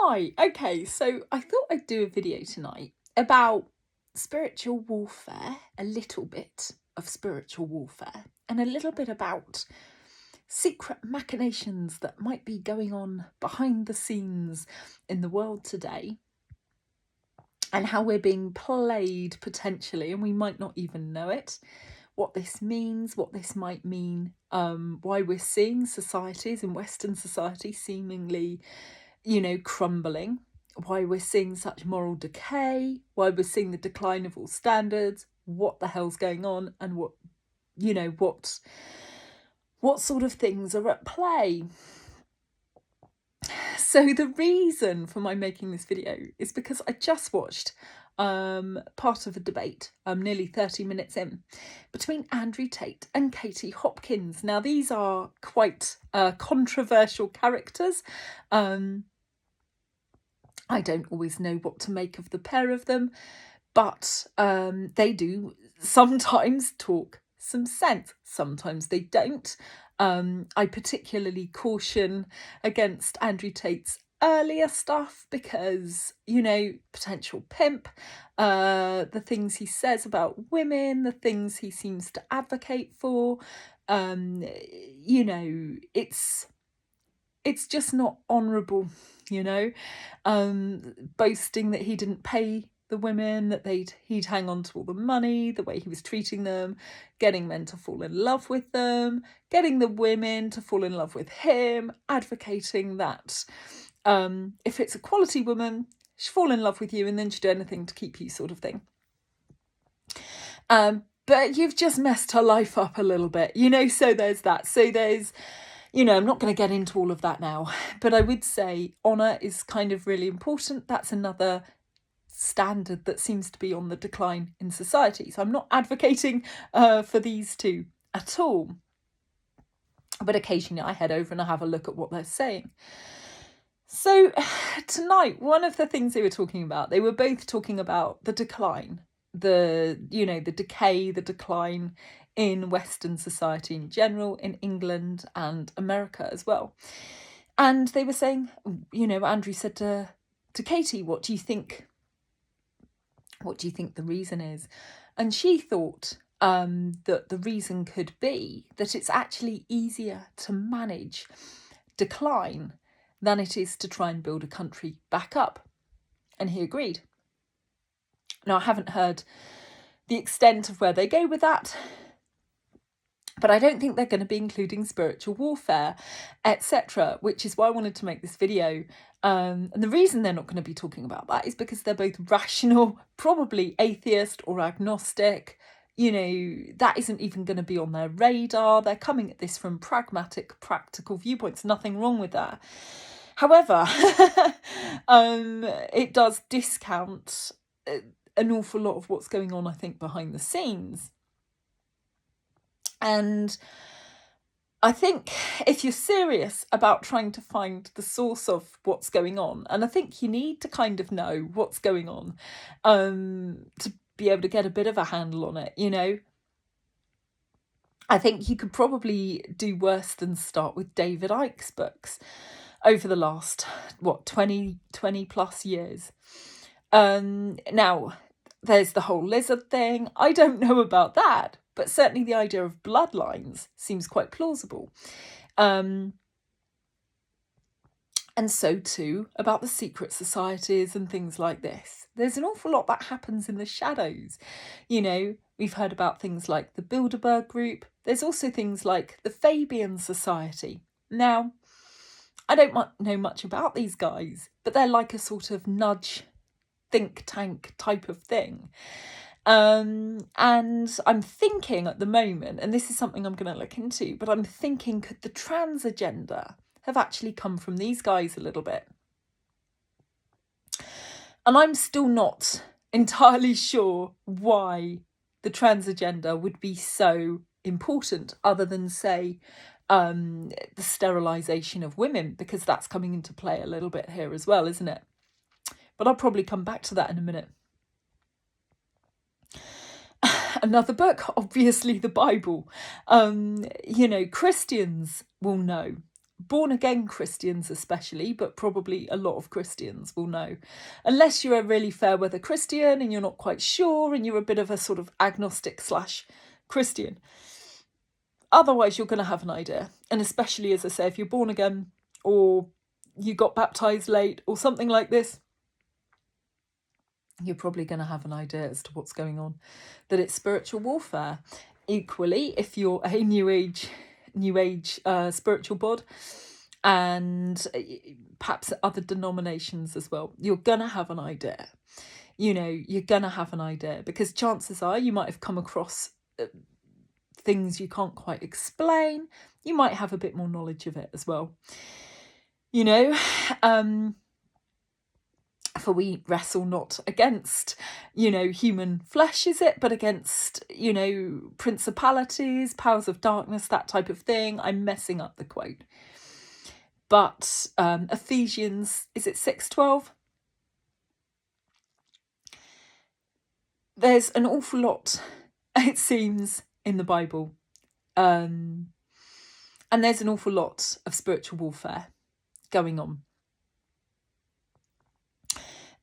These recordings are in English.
Hi, okay, so I thought I'd do a video tonight about spiritual warfare, a little bit of spiritual warfare, and a little bit about secret machinations that might be going on behind the scenes in the world today, and how we're being played potentially, and we might not even know it. What this means, what this might mean, why we're seeing societies in Western society seemingly crumbling, why we're seeing such moral decay, why we're seeing the decline of all standards, what the hell's going on, and what sort of things are at play. So the reason for my making this video is because I just watched part of a debate, nearly 30 minutes in, between Andrew Tate and Katie Hopkins. Now, these are quite controversial characters. I don't always know what to make of the pair of them, but they do sometimes talk some sense. Sometimes they don't. I particularly caution against Andrew Tate's earlier stuff because, potential pimp, the things he says about women, the things he seems to advocate for, it's just not honourable, boasting that he didn't pay the women, that he'd hang on to all the money, the way he was treating them, getting men to fall in love with them, getting the women to fall in love with him, advocating that if it's a quality woman, she'll fall in love with you and then she'll do anything to keep you, sort of thing. But you've just messed her life up a little bit, so there's that. So there's, I'm not going to get into all of that now, but I would say honour is kind of really important. That's another standard that seems to be on the decline in society. So I'm not advocating for these two at all. But occasionally I head over and I have a look at what they're saying. So tonight, one of the things they were talking about, they were both talking about the decline, the decay, the decline in Western society in general, in England and America as well. And they were saying, Andrew said to Katie, what do you think the reason is? And she thought that the reason could be that it's actually easier to manage decline than it is to try and build a country back up. And he agreed. Now, I haven't heard the extent of where they go with that, but I don't think they're going to be including spiritual warfare, etc., which is why I wanted to make this video. And the reason they're not going to be talking about that is because they're both rational, probably atheist or agnostic. That isn't even going to be on their radar. They're coming at this from pragmatic, practical viewpoints. Nothing wrong with that. However, it does discount an awful lot of what's going on, I think, behind the scenes. And I think if you're serious about trying to find the source of what's going on, and I think you need to kind of know what's going on to be able to get a bit of a handle on it, I think you could probably do worse than start with David Icke's books over the last, 20 plus years. Now, there's the whole lizard thing. I don't know about that, but certainly the idea of bloodlines seems quite plausible. And so too about the secret societies and things like this. There's an awful lot that happens in the shadows. We've heard about things like the Bilderberg Group. There's also things like the Fabian Society. Now, I don't know much about these guys, but they're like a sort of nudge think tank type of thing. And I'm thinking at the moment, and this is something I'm going to look into, but I'm thinking, could the trans agenda have actually come from these guys a little bit? And I'm still not entirely sure why the trans agenda would be so important, other than, say, the sterilisation of women, because that's coming into play a little bit here as well, isn't it? But I'll probably come back to that in a minute. Another book, obviously the Bible. Christians will know born again Christians especially, but probably a lot of Christians will know. Unless you're a really fair weather Christian and you're not quite sure and you're a bit of a sort of agnostic / Christian. Otherwise, you're going to have an idea. And especially, as I say, if you're born again or you got baptised late or something like this, you're probably going to have an idea as to what's going on, that it's spiritual warfare. Equally, if you're a new age spiritual bod, and perhaps other denominations as well, you're going to have an idea. You're going to have an idea, because chances are you might have come across things you can't quite explain. You might have a bit more knowledge of it as well. For we wrestle not against, human flesh, is it? But against, principalities, powers of darkness, that type of thing. I'm messing up the quote. But Ephesians, is it 6:12? There's an awful lot, it seems, in the Bible. And there's an awful lot of spiritual warfare going on.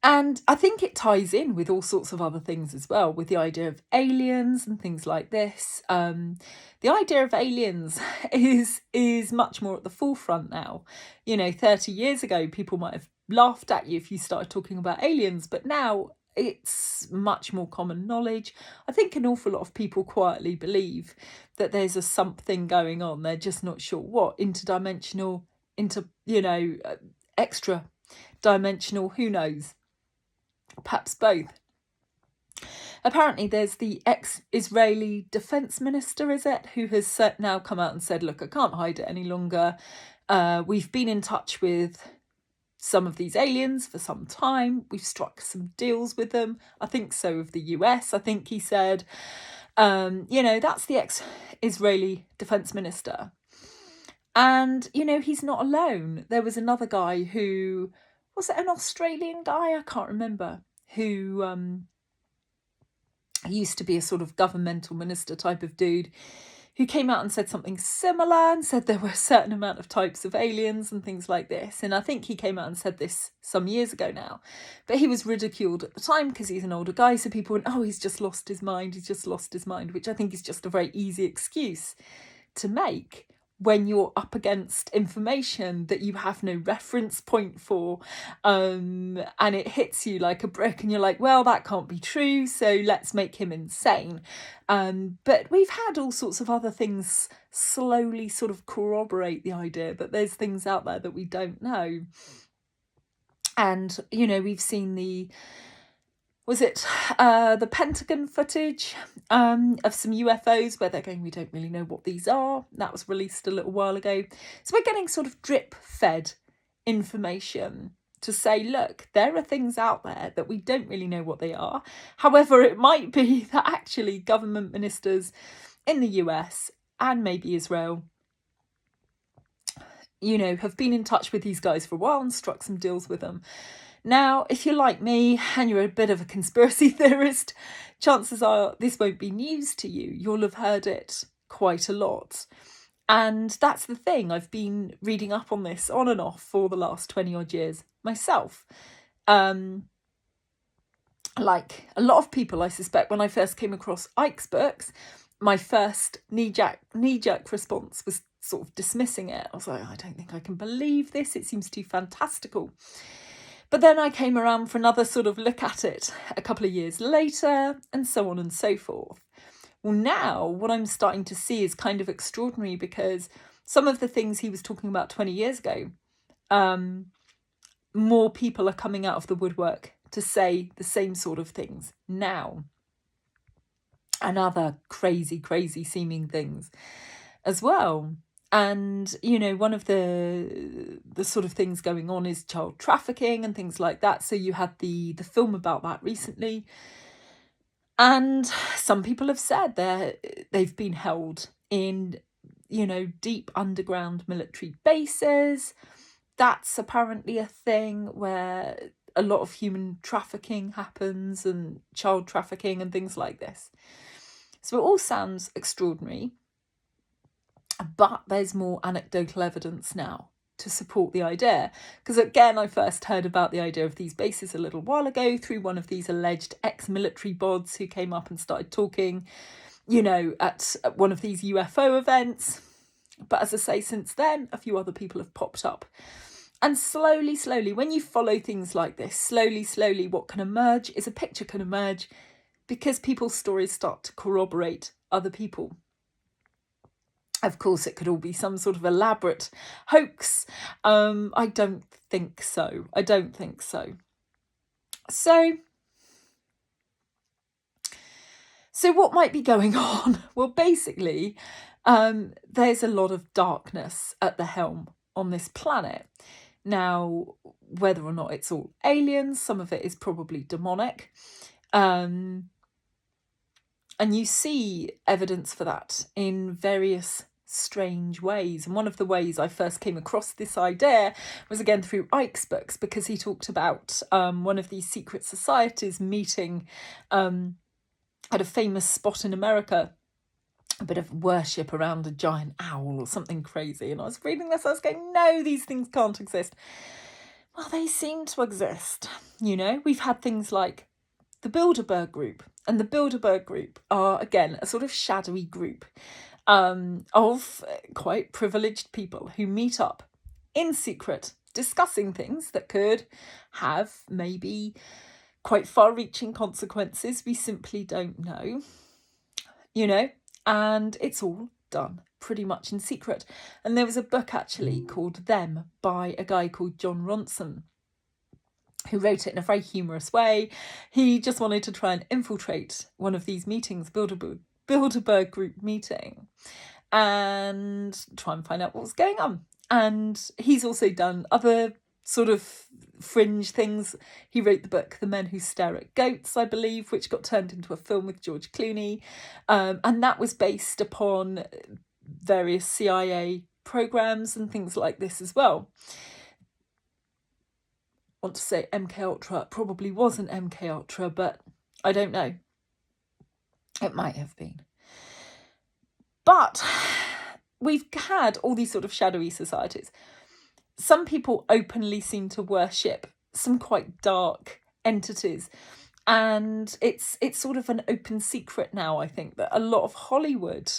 And I think it ties in with all sorts of other things as well, with the idea of aliens and things like this. The idea of aliens is much more at the forefront now. 30 years ago, people might have laughed at you if you started talking about aliens, but now it's much more common knowledge. I think an awful lot of people quietly believe that there's a something going on. They're just not sure what. Interdimensional, extra dimensional, who knows? Perhaps both. Apparently there's the ex-Israeli defense minister, is it, who has now come out and said, look, I can't hide it any longer. We've been in touch with some of these aliens for some time. We've struck some deals with them. I think so of the US. I think he said, that's the ex-Israeli defense minister. And, he's not alone. There was another guy who, was it an Australian guy? I can't remember, who used to be a sort of governmental minister type of dude, who came out and said something similar and said there were a certain amount of types of aliens and things like this. And I think he came out and said this some years ago now. But he was ridiculed at the time because he's an older guy. So people went, oh, he's just lost his mind. He's just lost his mind, which I think is just a very easy excuse to make when you're up against information that you have no reference point for, and it hits you like a brick and you're like, well, that can't be true, so let's make him insane. But we've had all sorts of other things slowly sort of corroborate the idea that there's things out there that we don't know. And, we've seen the Pentagon footage of some UFOs where they're going, we don't really know what these are. That was released a little while ago. So we're getting sort of drip-fed information to say, look, there are things out there that we don't really know what they are. However, it might be that actually government ministers in the US and maybe Israel, have been in touch with these guys for a while and struck some deals with them. Now, if you're like me and you're a bit of a conspiracy theorist, chances are this won't be news to you. You'll have heard it quite a lot. And that's the thing. I've been reading up on this on and off for the last 20 odd years myself. Like a lot of people, I suspect, when I first came across Ike's books, my first knee-jerk response was sort of dismissing it. I was like, I don't think I can believe this. It seems too fantastical. But then I came around for another sort of look at it a couple of years later, and so on and so forth. Well, now what I'm starting to see is kind of extraordinary, because some of the things he was talking about 20 years ago, more people are coming out of the woodwork to say the same sort of things now. And other crazy, crazy seeming things as well. And, one of the sort of things going on is child trafficking and things like that. So you had the film about that recently. And some people have said they've been held in, deep underground military bases. That's apparently a thing where a lot of human trafficking happens, and child trafficking and things like this. So it all sounds extraordinary. But there's more anecdotal evidence now to support the idea. Because again, I first heard about the idea of these bases a little while ago through one of these alleged ex-military bods who came up and started talking, at one of these UFO events. But as I say, since then, a few other people have popped up. And slowly, when you follow things like this, slowly, what can emerge is a picture can emerge because people's stories start to corroborate other people. Of course, it could all be some sort of elaborate hoax. I don't think so. So what might be going on? Well, basically, there's a lot of darkness at the helm on this planet. Now, whether or not it's all aliens, some of it is probably demonic. And you see evidence for that in various strange ways. And one of the ways I first came across this idea was again through Ike's books, because he talked about one of these secret societies meeting at a famous spot in America, a bit of worship around a giant owl or something crazy. And I was reading this, I was going, no, these things can't exist. Well, they seem to exist. We've had things like the Bilderberg Group. And the Bilderberg Group are, again, a sort of shadowy group of quite privileged people who meet up in secret, discussing things that could have maybe quite far-reaching consequences. We simply don't know, and it's all done pretty much in secret. And there was a book actually called Them by a guy called John Ronson, who wrote it in a very humorous way. He just wanted to try and infiltrate one of these meetings, Bilderberg Group meeting, and try and find out what was going on. And he's also done other sort of fringe things. He wrote the book The Men Who Stare at Goats, I believe, which got turned into a film with George Clooney. And that was based upon various CIA programs and things like this as well. I want to say MK Ultra probably wasn't MK Ultra, but I don't know. It might have been. But we've had all these sort of shadowy societies. Some people openly seem to worship some quite dark entities. And it's sort of an open secret now, I think, that a lot of Hollywood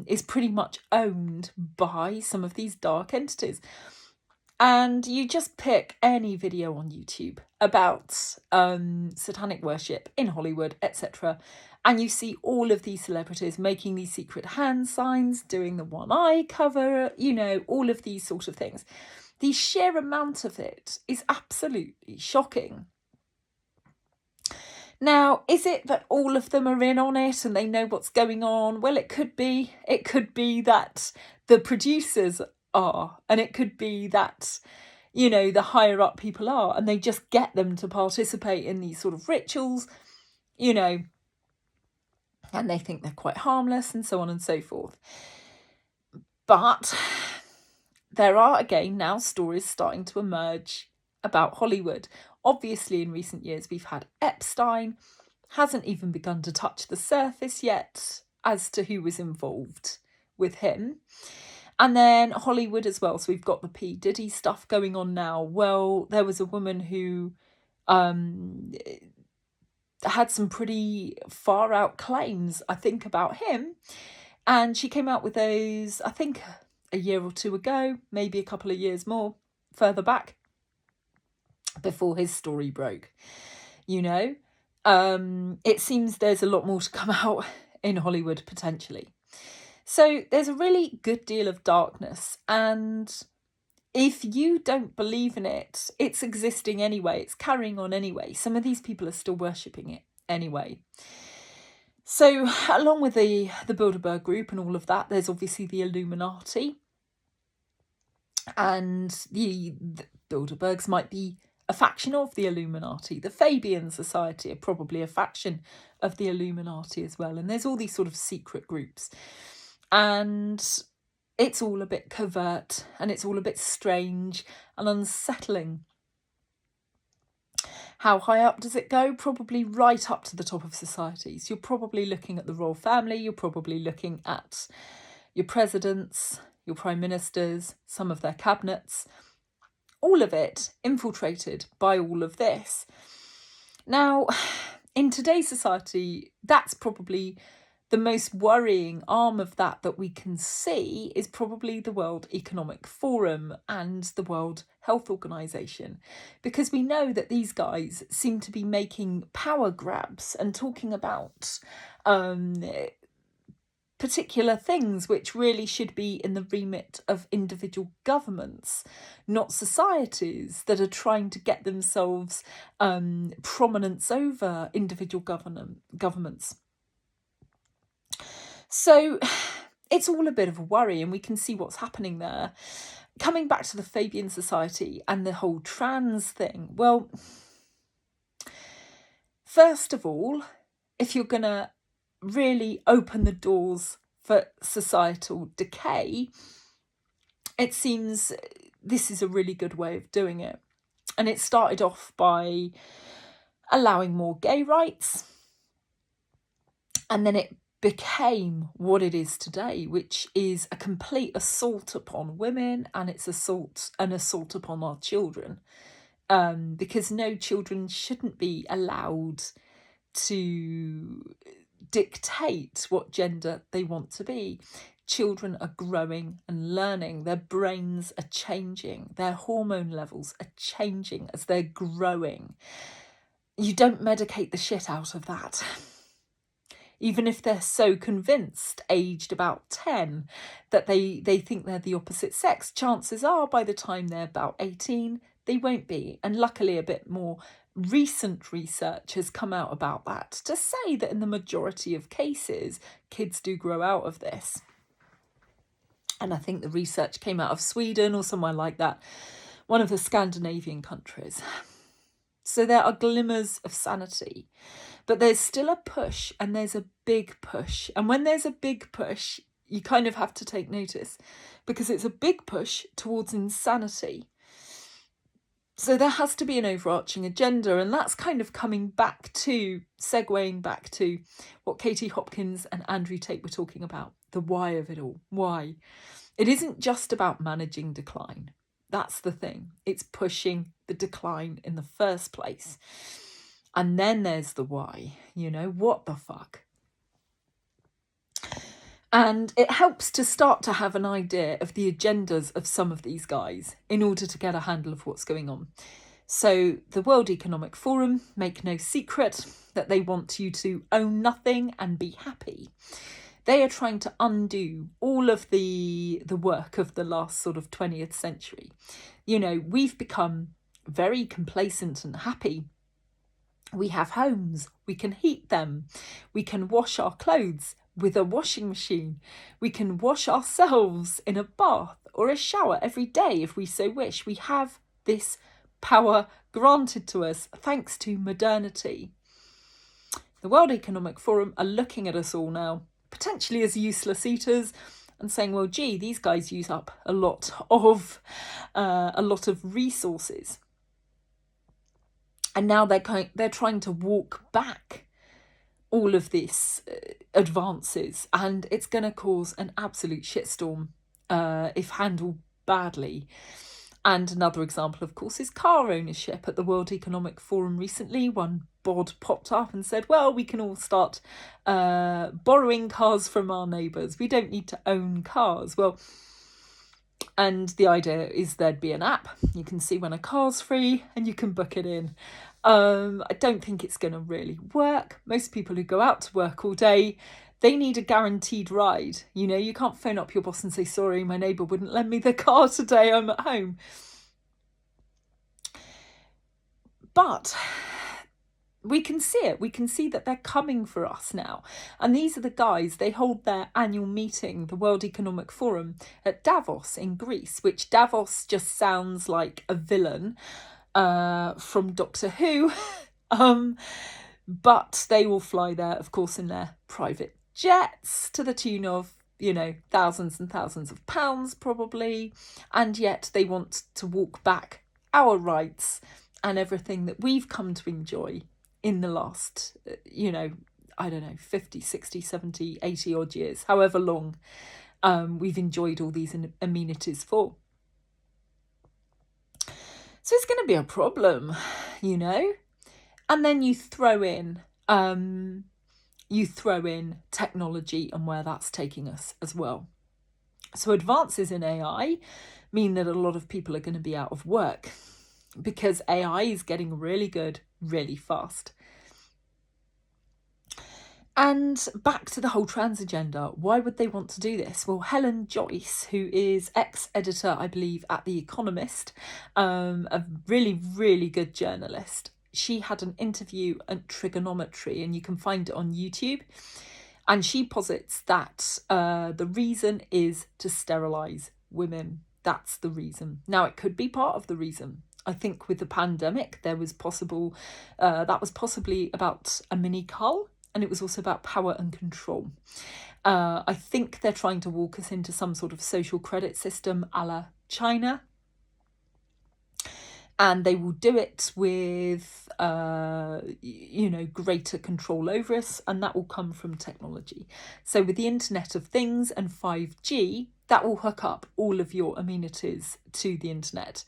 is pretty much owned by some of these dark entities. And you just pick any video on YouTube about satanic worship in Hollywood, etc. And you see all of these celebrities making these secret hand signs, doing the one eye cover, all of these sort of things. The sheer amount of it is absolutely shocking. Now, is it that all of them are in on it and they know what's going on? Well, it could be. It could be that the producers are, and it could be that, the higher up people are, and they just get them to participate in these sort of rituals, and they think they're quite harmless and so on and so forth. But there are, again, now stories starting to emerge about Hollywood. Obviously, in recent years, we've had Epstein, hasn't even begun to touch the surface yet as to who was involved with him. And then Hollywood as well. So we've got the P. Diddy stuff going on now. Well, there was a woman who had some pretty far out claims, I think, about him. And she came out with those, I think, a year or two ago, maybe a couple of years more further back, before his story broke. It seems there's a lot more to come out in Hollywood potentially. So there's a really good deal of darkness, and if you don't believe in it, it's existing anyway, it's carrying on anyway. Some of these people are still worshipping it anyway. So along with the Bilderberg Group and all of that, there's obviously the Illuminati, and the Bilderbergs might be a faction of the Illuminati. The Fabian Society are probably a faction of the Illuminati as well. And there's all these sort of secret groups. And it's all a bit covert, and it's all a bit strange and unsettling. How high up does it go? Probably right up to the top of society. So you're probably looking at the royal family. You're probably looking at, your presidents, your prime ministers, some of their cabinets, all of it infiltrated by all of this. Now, in today's society, that's probably the most worrying arm of that we can see is probably the World Economic Forum and the World Health Organization, because we know that these guys seem to be making power grabs and talking about particular things which really should be in the remit of individual governments, not societies that are trying to get themselves prominence over individual governments. So it's all a bit of a worry, and we can see what's happening there. Coming back to the Fabian Society and the whole trans thing, well, first of all, if you're going to really open the doors for societal decay, it seems this is a really good way of doing it. And it started off by allowing more gay rights, and then it became what it is today, which is a complete assault upon women, and it's an assault upon our children, because no children shouldn't be allowed to dictate what gender they want to be. Children are growing and learning. Their brains are changing. Their hormone levels are changing as they're growing. You don't medicate the shit out of that. Even if they're so convinced, aged about 10, that they think they're the opposite sex, chances are by the time they're about 18, they won't be. And luckily a bit more recent research has come out about that to say that in the majority of cases, kids do grow out of this. And I think the research came out of Sweden or somewhere like that, one of the Scandinavian countries. So there are glimmers of sanity. But there's still a push, and there's a big push. And when there's a big push, you kind of have to take notice, because it's a big push towards insanity. So there has to be an overarching agenda, and that's kind of segueing back to what Katie Hopkins and Andrew Tate were talking about, the why of it all. Why? It isn't just about managing decline. That's the thing. It's pushing the decline in the first place. And then there's the why, what the fuck? And it helps to start to have an idea of the agendas of some of these guys in order to get a handle of what's going on. So the World Economic Forum make no secret that they want you to own nothing and be happy. They are trying to undo all of the work of the last sort of 20th century. We've become very complacent and happy. We have homes, we can heat them, we can wash our clothes with a washing machine, we can wash ourselves in a bath or a shower every day if we so wish. We have this power granted to us thanks to modernity. The World Economic Forum are looking at us all now, potentially as useless eaters, and saying, well, gee, these guys use up a lot of resources. And now they're trying to walk back all of these advances, and it's going to cause an absolute shitstorm if handled badly. And another example, of course, is car ownership. At the World Economic Forum recently, one bod popped up and said, well, we can all start borrowing cars from our neighbours. We don't need to own cars. Well, and the idea is there'd be an app. You can see when a car's free and you can book it in. I don't think it's going to really work. Most people who go out to work all day, they need a guaranteed ride. You can't phone up your boss and say, sorry, my neighbour wouldn't lend me the car today, I'm at home. But we can see it. We can see that they're coming for us now. And these are the guys, they hold their annual meeting, the World Economic Forum, at Davos in Greece, which Davos just sounds like a villain from Doctor Who. But they will fly there, of course, in their private jets to the tune of, thousands and thousands of pounds probably. And yet they want to walk back our rights and everything that we've come to enjoy in the last, 50, 60, 70, 80 odd years, however long we've enjoyed all these amenities for. So it's going to be a problem, you know. And then you throw in technology and where that's taking us as well. So advances in AI mean that a lot of people are going to be out of work because AI is getting really good really fast. And back to the whole trans agenda, why would they want to do this? Well, Helen Joyce, who is ex-editor, I believe, at The Economist, a really, really good journalist, she had an interview at Trigonometry, and you can find it on YouTube. And she posits that the reason is to sterilise women. That's the reason. Now, it could be part of the reason. I think with the pandemic, that was possibly about a mini cull, and it was also about power and control. I think they're trying to walk us into some sort of social credit system a la China. And they will do it with, greater control over us, and that will come from technology. So with the Internet of Things and 5G, that will hook up all of your amenities to the internet.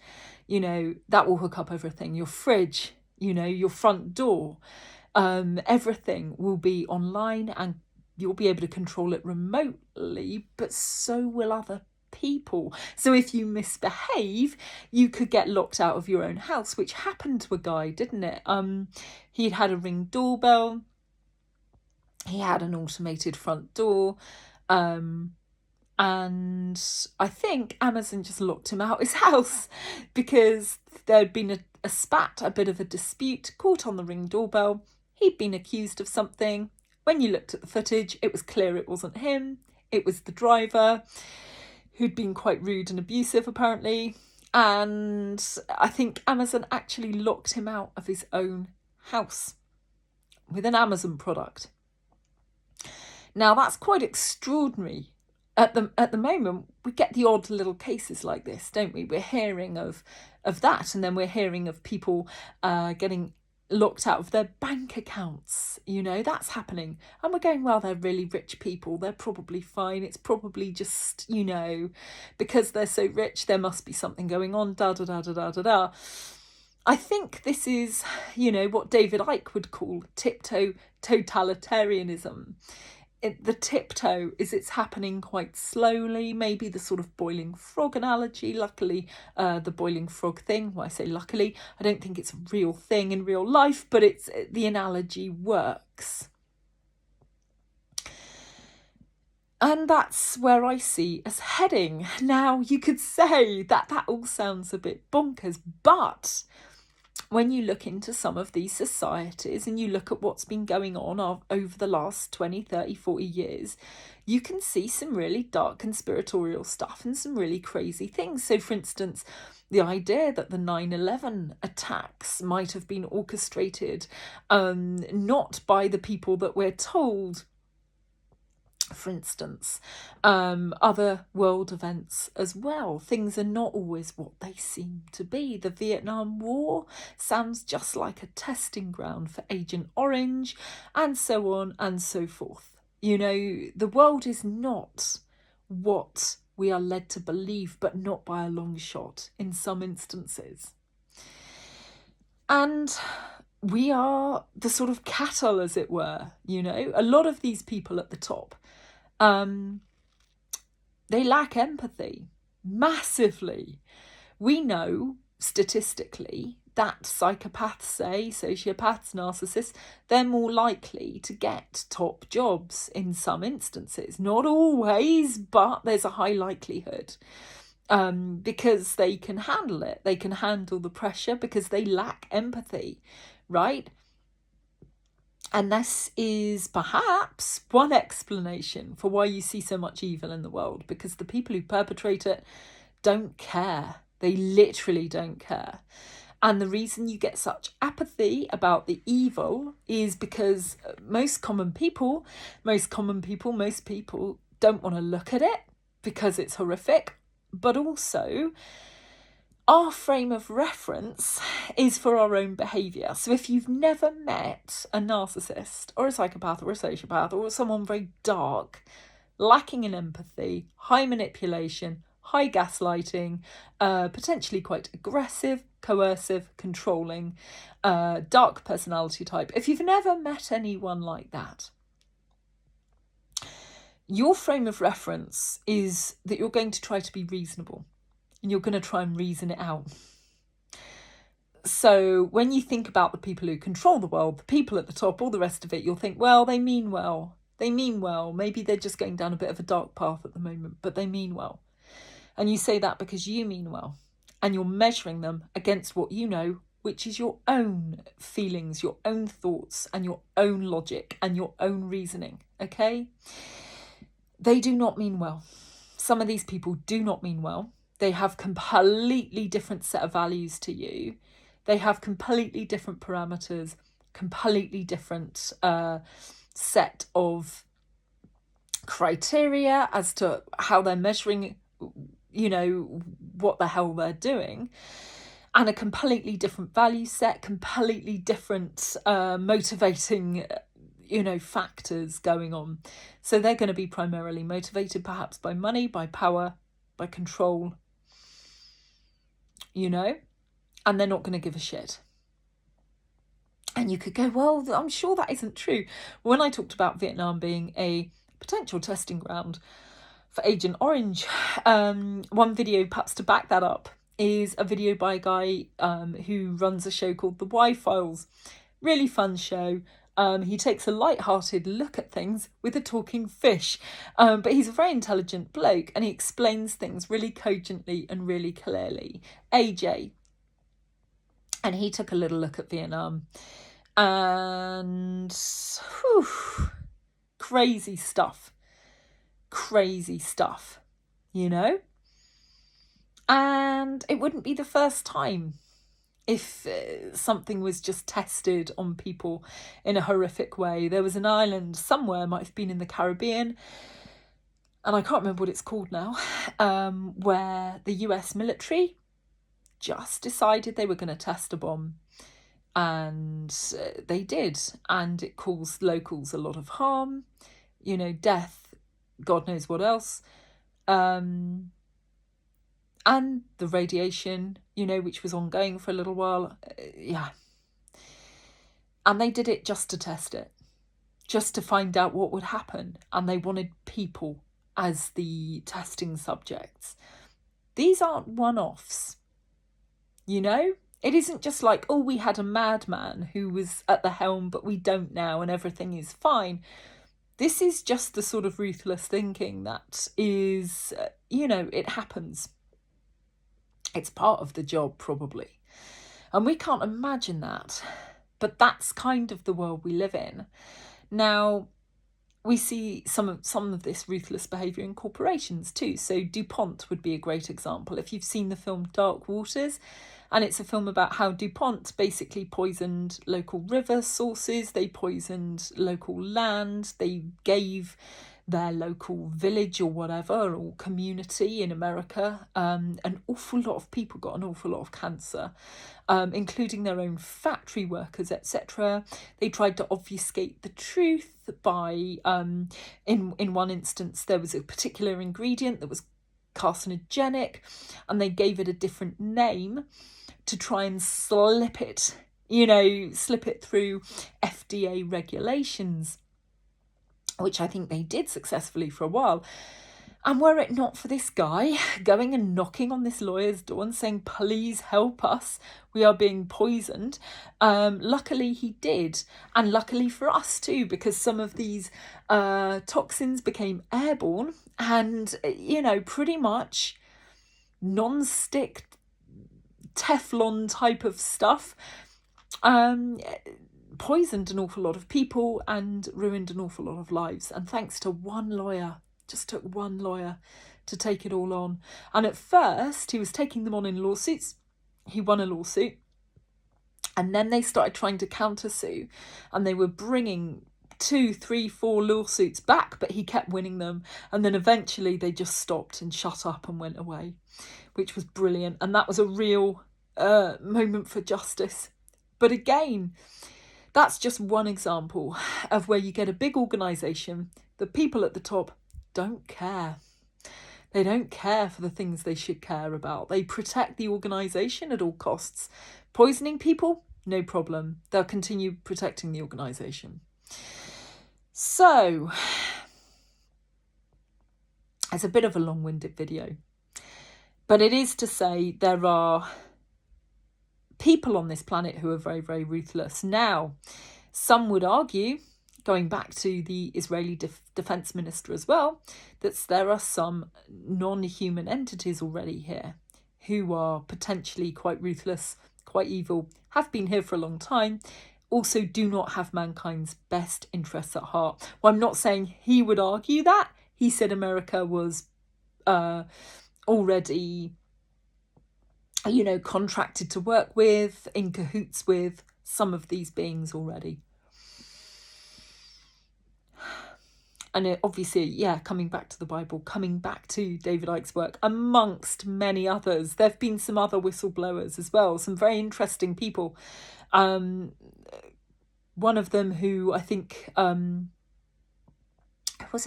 That will hook up everything. Your fridge, your front door, everything will be online, and you'll be able to control it remotely, but so will other people. So if you misbehave, you could get locked out of your own house, which happened to a guy, didn't it? He'd had a Ring doorbell, he had an automated front door, and I think Amazon just locked him out his house because there'd been a spat, a bit of a dispute, caught on the Ring doorbell. He'd been accused of something. When you looked at the footage, it was clear it wasn't him, it was the driver, who'd been quite rude and abusive, apparently. And I think Amazon actually locked him out of his own house with an Amazon product. Now, that's quite extraordinary. At the moment, we get the odd little cases like this, don't we? We're hearing of that, and then we're hearing of people getting locked out of their bank accounts. That's happening, and we're going, well, they're really rich people, they're probably fine, it's probably just because they're so rich there must be something going on, da da da da da da da. I think this is what David Icke would call tiptoe totalitarianism. The tiptoe is it's happening quite slowly, maybe the sort of boiling frog analogy. Luckily, the boiling frog thing, well, I say luckily, I don't think it's a real thing in real life, but the analogy works. And that's where I see us heading. Now, you could say that all sounds a bit bonkers, but when you look into some of these societies and you look at what's been going on over the last 20, 30, 40 years, you can see some really dark conspiratorial stuff and some really crazy things. So, for instance, the idea that the 9/11 attacks might have been orchestrated not by the people that we're told. For instance, other world events as well. Things are not always what they seem to be. The Vietnam War sounds just like a testing ground for Agent Orange, and so on and so forth. The world is not what we are led to believe, but not by a long shot in some instances. And we are the sort of cattle, as it were. A lot of these people at the top, they lack empathy massively. We know statistically that psychopaths, sociopaths, narcissists, they're more likely to get top jobs in some instances. Not always, but there's a high likelihood. Because they can handle it. They can handle the pressure because they lack empathy, right? And this is perhaps one explanation for why you see so much evil in the world, because the people who perpetrate it don't care. They literally don't care. And the reason you get such apathy about the evil is because most people don't want to look at it because it's horrific, but also our frame of reference is for our own behaviour. So if you've never met a narcissist or a psychopath or a sociopath or someone very dark, lacking in empathy, high manipulation, high gaslighting, potentially quite aggressive, coercive, controlling, dark personality type. If you've never met anyone like that, your frame of reference is that you're going to try to be reasonable and you're going to try and reason it out. So when you think about the people who control the world, the people at the top, all the rest of it, you'll think, well, they mean well. They mean well. Maybe they're just going down a bit of a dark path at the moment, but they mean well. And you say that because you mean well. And you're measuring them against what you know, which is your own feelings, your own thoughts, and your own logic and your own reasoning, okay? They do not mean well. Some of these people do not mean well. They have completely different set of values to you. They have completely different parameters, completely different set of criteria as to how they're measuring, you know, what the hell they're doing, and a completely different value set, completely different motivating, you know, factors going on. So they're going to be primarily motivated perhaps by money, by power, by control, you know, and they're not going to give a shit. And you could go, well, I'm sure that isn't true. When I talked about Vietnam being a potential testing ground for Agent Orange, one video perhaps to back that up is a video by a guy who runs a show called The Y-Files. Really fun show. He takes a light-hearted look at things with a talking fish. But he's a very intelligent bloke and he explains things really cogently and really clearly. AJ. And he took a little look at Vietnam. And whew, crazy stuff, you know? And it wouldn't be the first time if something was just tested on people in a horrific way. There was an island somewhere, might have been in the Caribbean, and I can't remember what it's called now, where the US military just decided they were going to test a bomb. And they did. And it caused locals a lot of harm, you know, death, God knows what else. And the radiation, you know, which was ongoing for a little while. Yeah. And they did it just to test it, just to find out what would happen. And they wanted people as the testing subjects. These aren't one-offs, you know? It isn't just like, oh, we had a madman who was at the helm, but we don't now and everything is fine. This is just the sort of ruthless thinking that is, you know, it happens. It's part of the job, probably. And we can't imagine that. But that's kind of the world we live in. Now, we see some of this ruthless behaviour in corporations too. So DuPont would be a great example. If you've seen the film Dark Waters, and it's a film about how DuPont basically poisoned local river sources, they poisoned local land, they gave their local village or whatever, or community in America, an awful lot of people got an awful lot of cancer, including their own factory workers, etc. They tried to obfuscate the truth by, in one instance, there was a particular ingredient that was carcinogenic, and they gave it a different name to try and slip it through FDA regulations, which I think they did successfully for a while. And were it not for this guy going and knocking on this lawyer's door and saying, please help us, we are being poisoned, luckily he did. And luckily for us too, because some of these toxins became airborne and, you know, pretty much non-stick Teflon type of stuff poisoned an awful lot of people and ruined an awful lot of lives. And thanks to one lawyer, just took one lawyer to take it all on. And at first he was taking them on in lawsuits. He won a lawsuit, and then they started trying to countersue, and they were bringing 2, 3, 4 lawsuits back, but he kept winning them. And then eventually they just stopped and shut up and went away, which was brilliant. And that was a real moment for justice. But again, that's just one example of where you get a big organisation, the people at the top don't care. They don't care for the things they should care about. They protect the organisation at all costs. Poisoning people? No problem. They'll continue protecting the organisation. So, it's a bit of a long-winded video. But it is to say there are people on this planet who are very, very ruthless. Now, some would argue, going back to the Israeli defense minister as well, that there are some non-human entities already here who are potentially quite ruthless, quite evil, have been here for a long time, also do not have mankind's best interests at heart. Well, I'm not saying he would argue that. He said America was already, contracted to work with, in cahoots with some of these beings already. And obviously, coming back to the Bible, coming back to David Icke's work, amongst many others. There have been some other whistleblowers as well, some very interesting people. One of them who I think, was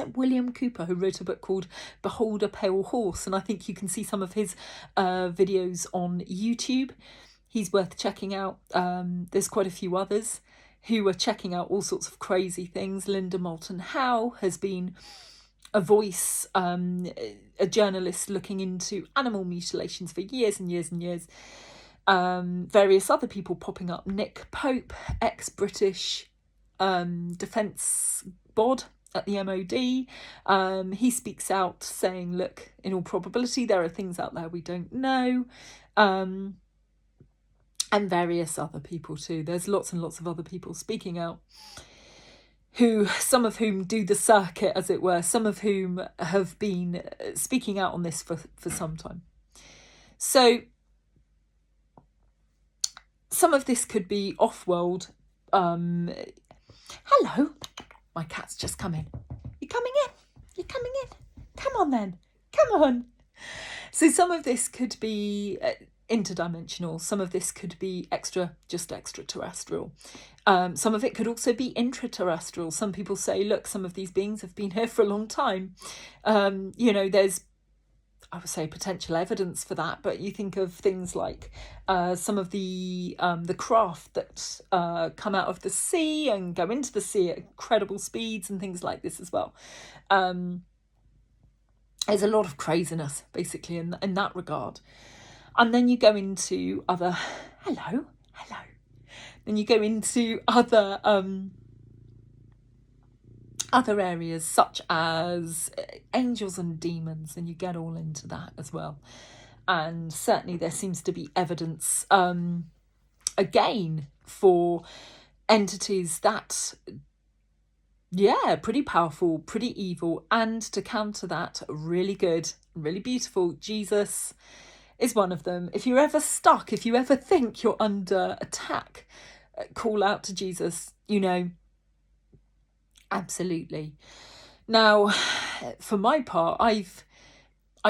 it William Cooper, who wrote a book called Behold a Pale Horse? And I think you can see some of his videos on YouTube. He's worth checking out. There's quite a few others who are checking out all sorts of crazy things. Linda Moulton Howe has been a voice, a journalist looking into animal mutilations for years and years and years. Various other people popping up. Nick Pope, ex-British defence bod at the MOD. He speaks out saying, look, in all probability, there are things out there we don't know. And various other people too. There's lots and lots of other people speaking out, some of whom do the circuit, as it were, some of whom have been speaking out on this for some time. So some of this could be off-world. Hello, my cat's just come in. You're coming in? You're coming in? Come on then. Come on. So some of this could be interdimensional. Some of this could be just extraterrestrial. Some of it could also be intraterrestrial. Some people say, look, some of these beings have been here for a long time. There's, I would say, potential evidence for that, but you think of things like some of the craft that come out of the sea and go into the sea at incredible speeds and things like this as well. There's a lot of craziness, basically, in that regard. And then you go into other... Hello. Then you go into other areas, such as angels and demons, and you get all into that as well. And certainly there seems to be evidence, again, for entities that... pretty powerful, pretty evil, and to counter that, really good, really beautiful. Jesus is one of them. If you're ever stuck, if you ever think you're under attack, call out to Jesus, absolutely. Now, for my part, I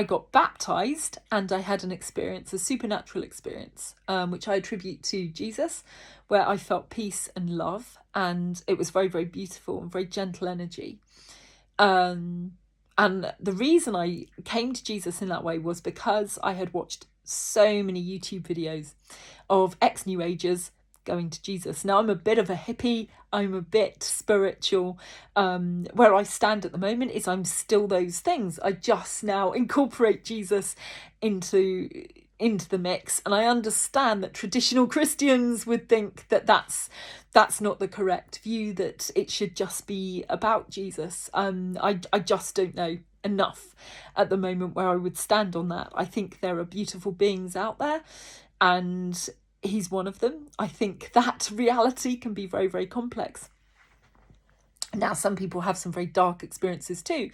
got baptized and I had a supernatural experience, which I attribute to Jesus, where I felt peace and love, and it was very, very beautiful and very gentle energy. And the reason I came to Jesus in that way was because I had watched so many YouTube videos of ex-New Agers going to Jesus. Now, I'm a bit of a hippie. I'm a bit spiritual. Where I stand at the moment is I'm still those things. I just now incorporate Jesus into the mix. And I understand that traditional Christians would think that that's not the correct view, that it should just be about Jesus. I just don't know enough at the moment where I would stand on that. I think there are beautiful beings out there, and he's one of them. I think that reality can be very, very complex. Now, some people have some very dark experiences too.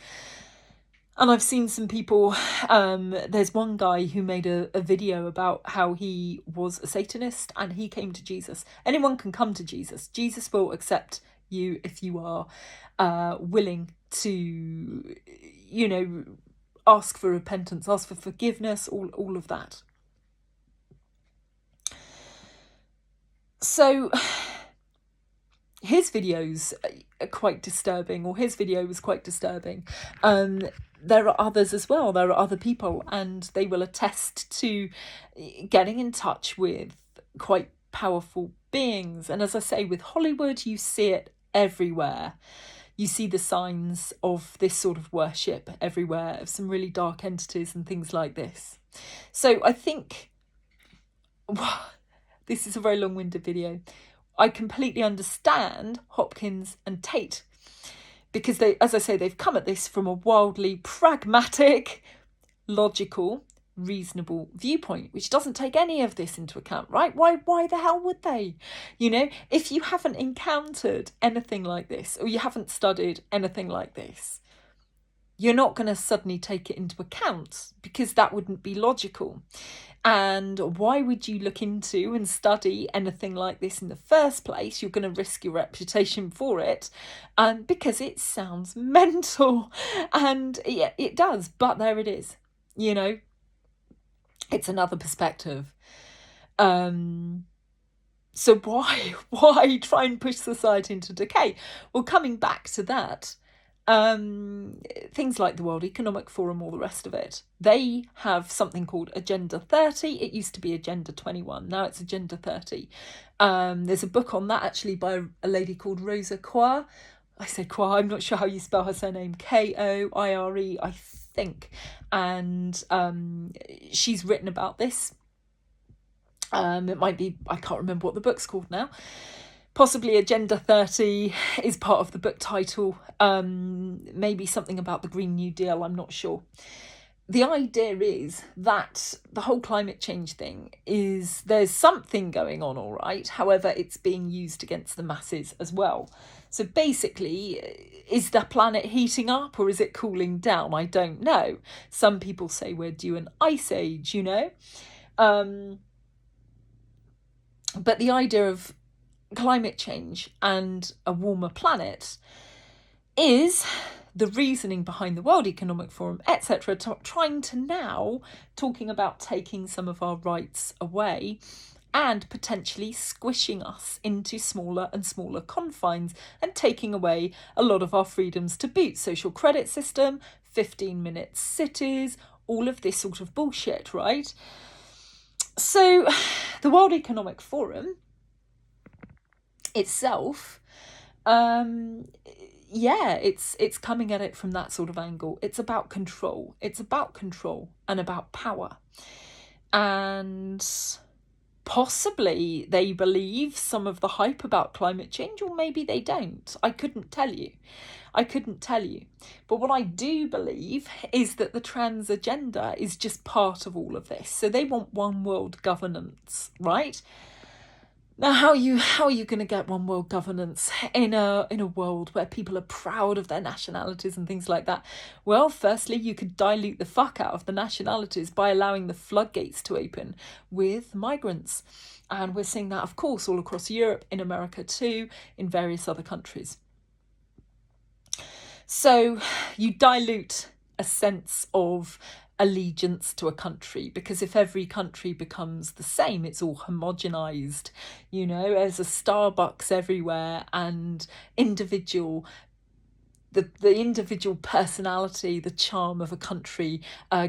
And I've seen some people, there's one guy who made a video about how he was a Satanist and he came to Jesus. Anyone can come to Jesus. Jesus will accept you if you are willing to, ask for repentance, ask for forgiveness, all of that. So his videos are quite disturbing, or his video was quite disturbing. There are others as well. There are other people, and they will attest to getting in touch with quite powerful beings. And as I say, with Hollywood, you see it everywhere. You see the signs of this sort of worship everywhere, of some really dark entities and things like this. So I think this is a very long-winded video. I completely understand Hopkins and Tate, because they, as I say, they've come at this from a wildly pragmatic, logical, reasonable viewpoint, which doesn't take any of this into account, right? Why the hell would they? You know, if you haven't encountered anything like this, or you haven't studied anything like this, you're not going to suddenly take it into account, because that wouldn't be logical. And why would you look into and study anything like this in the first place? You're going to risk your reputation for it, because it sounds mental. And yeah, it does, but there it is. You know, it's another perspective. So why try and push society into decay? Well, coming back to that, things like the World Economic Forum, all the rest of it, they have something called Agenda 30. It used to be Agenda 21. Now it's Agenda 30. There's a book on that actually by a lady called Rosa Koire. I say Koire, I'm not sure how you spell her surname. Koire, I think. And she's written about this. It might be, I can't remember what the book's called now. Possibly Agenda 30 is part of the book title. Maybe something about the Green New Deal, I'm not sure. The idea is that the whole climate change thing is, there's something going on, all right. However, it's being used against the masses as well. So basically, is the planet heating up or is it cooling down? I don't know. Some people say we're due an ice age, you know. But the idea of climate change and a warmer planet is the reasoning behind the World Economic Forum, etc., trying to now talking about taking some of our rights away and potentially squishing us into smaller and smaller confines and taking away a lot of our freedoms to boot. Social credit system, 15-minute cities, all of this sort of bullshit, right? So the World Economic Forum itself, it's coming at it from that sort of angle. It's about control. It's about control and about power. And possibly they believe some of the hype about climate change, or maybe they don't. I couldn't tell you. But what I do believe is that the trans agenda is just part of all of this. So they want one world governance, right? Now, how are you going to get one world governance in a world where people are proud of their nationalities and things like that? Well, firstly, you could dilute the fuck out of the nationalities by allowing the floodgates to open with migrants. And we're seeing that, of course, all across Europe, in America too, in various other countries. So you dilute a sense of allegiance to a country, because if every country becomes the same, it's all homogenized, you know, there's a Starbucks everywhere, and the individual personality, the charm of a country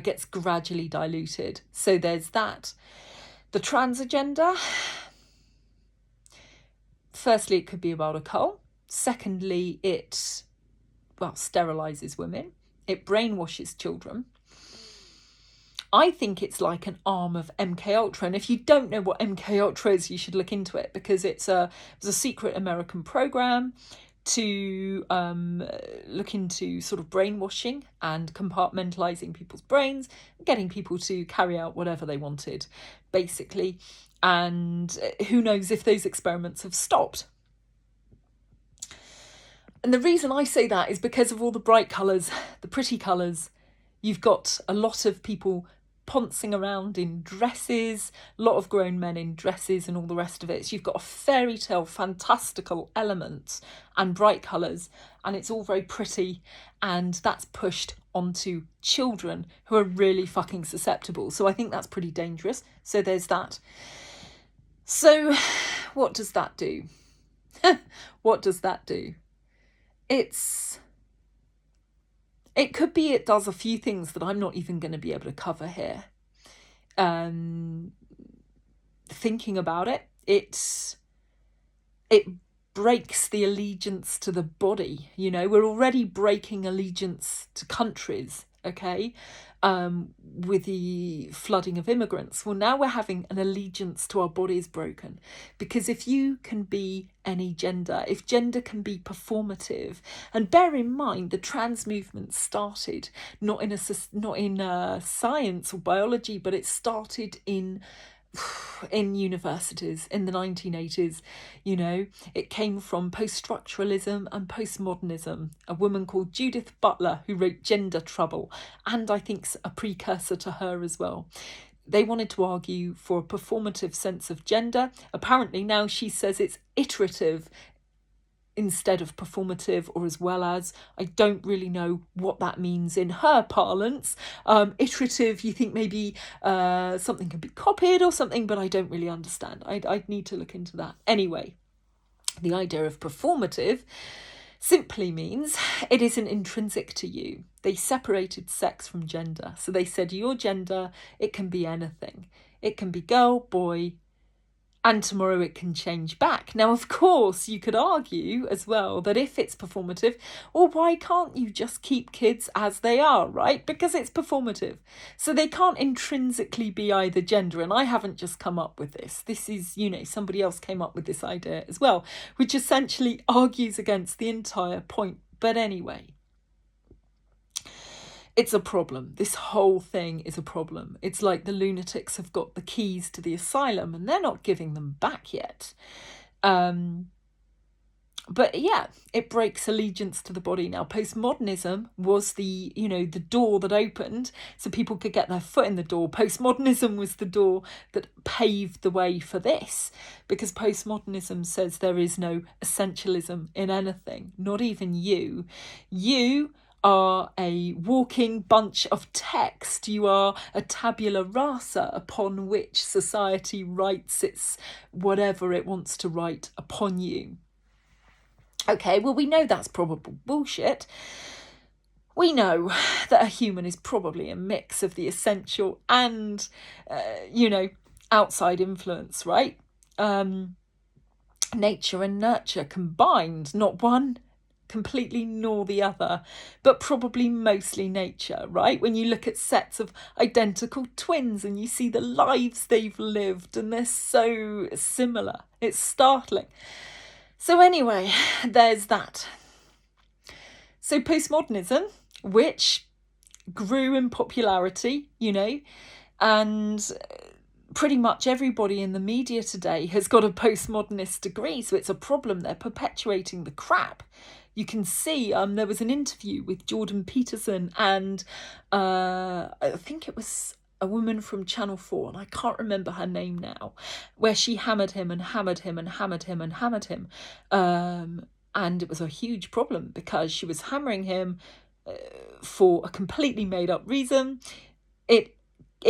gets gradually diluted. So there's that. The trans agenda, firstly, it could be about a cull. Secondly, it sterilizes women. It brainwashes children. I think it's like an arm of MK Ultra, and if you don't know what MK Ultra is, you should look into it, because it was a secret American program to look into sort of brainwashing and compartmentalizing people's brains, getting people to carry out whatever they wanted, basically. And who knows if those experiments have stopped. And the reason I say that is because of all the bright colours, the pretty colours. You've got a lot of people poncing around in dresses, a lot of grown men in dresses and all the rest of it. So you've got a fairy tale, fantastical element and bright colours, and it's all very pretty, and that's pushed onto children who are really fucking susceptible. So I think that's pretty dangerous. So there's that. So what does that do? What does that do? It does a few things that I'm not even going to be able to cover here. Thinking about it, it breaks the allegiance to the body. You know, we're already breaking allegiance to countries, okay, with the flooding of immigrants. Well, now we're having an allegiance to our bodies broken, because if you can be any gender, if gender can be performative, and bear in mind the trans movement started not in science or biology, but it started in universities in the 1980s. You know, it came from post-structuralism and postmodernism. A woman called Judith Butler, who wrote Gender Trouble, and I think a precursor to her as well. They wanted to argue for a performative sense of gender. Apparently now she says it's iterative instead of performative, or as well as. I don't really know what that means in her parlance. Iterative, you think maybe something can be copied or something, but I don't really understand. I'd need to look into that. Anyway, the idea of performative simply means it isn't intrinsic to you. They separated sex from gender. So they said your gender, it can be anything. It can be girl, boy, and tomorrow it can change back. Now, of course, you could argue as well that if it's performative, well, why can't you just keep kids as they are, right? Because it's performative. So they can't intrinsically be either gender. And I haven't just come up with this. This is, you know, somebody else came up with this idea as well, which essentially argues against the entire point. But anyway, it's a problem. This whole thing is a problem. It's like the lunatics have got the keys to the asylum and they're not giving them back yet. But yeah, it breaks allegiance to the body. Now, postmodernism was the door that opened so people could get their foot in the door. Postmodernism was the door that paved the way for this, because postmodernism says there is no essentialism in anything, not even you. You are a walking bunch of text. You are a tabula rasa upon which society writes its whatever it wants to write upon you. Okay, well, we know that's probable bullshit. We know that a human is probably a mix of the essential and, outside influence, right? Nature and nurture combined, not one completely nor the other, but probably mostly nature, right? When you look at sets of identical twins and you see the lives they've lived and they're so similar, it's startling. So anyway, there's that. So postmodernism, which grew in popularity, and pretty much everybody in the media today has got a postmodernist degree, so it's a problem. They're perpetuating the crap. You can see there was an interview with Jordan Peterson and I think it was a woman from Channel 4, and I can't remember her name now, where she hammered him and hammered him and hammered him and hammered him. And it was a huge problem because she was hammering him for a completely made up reason. It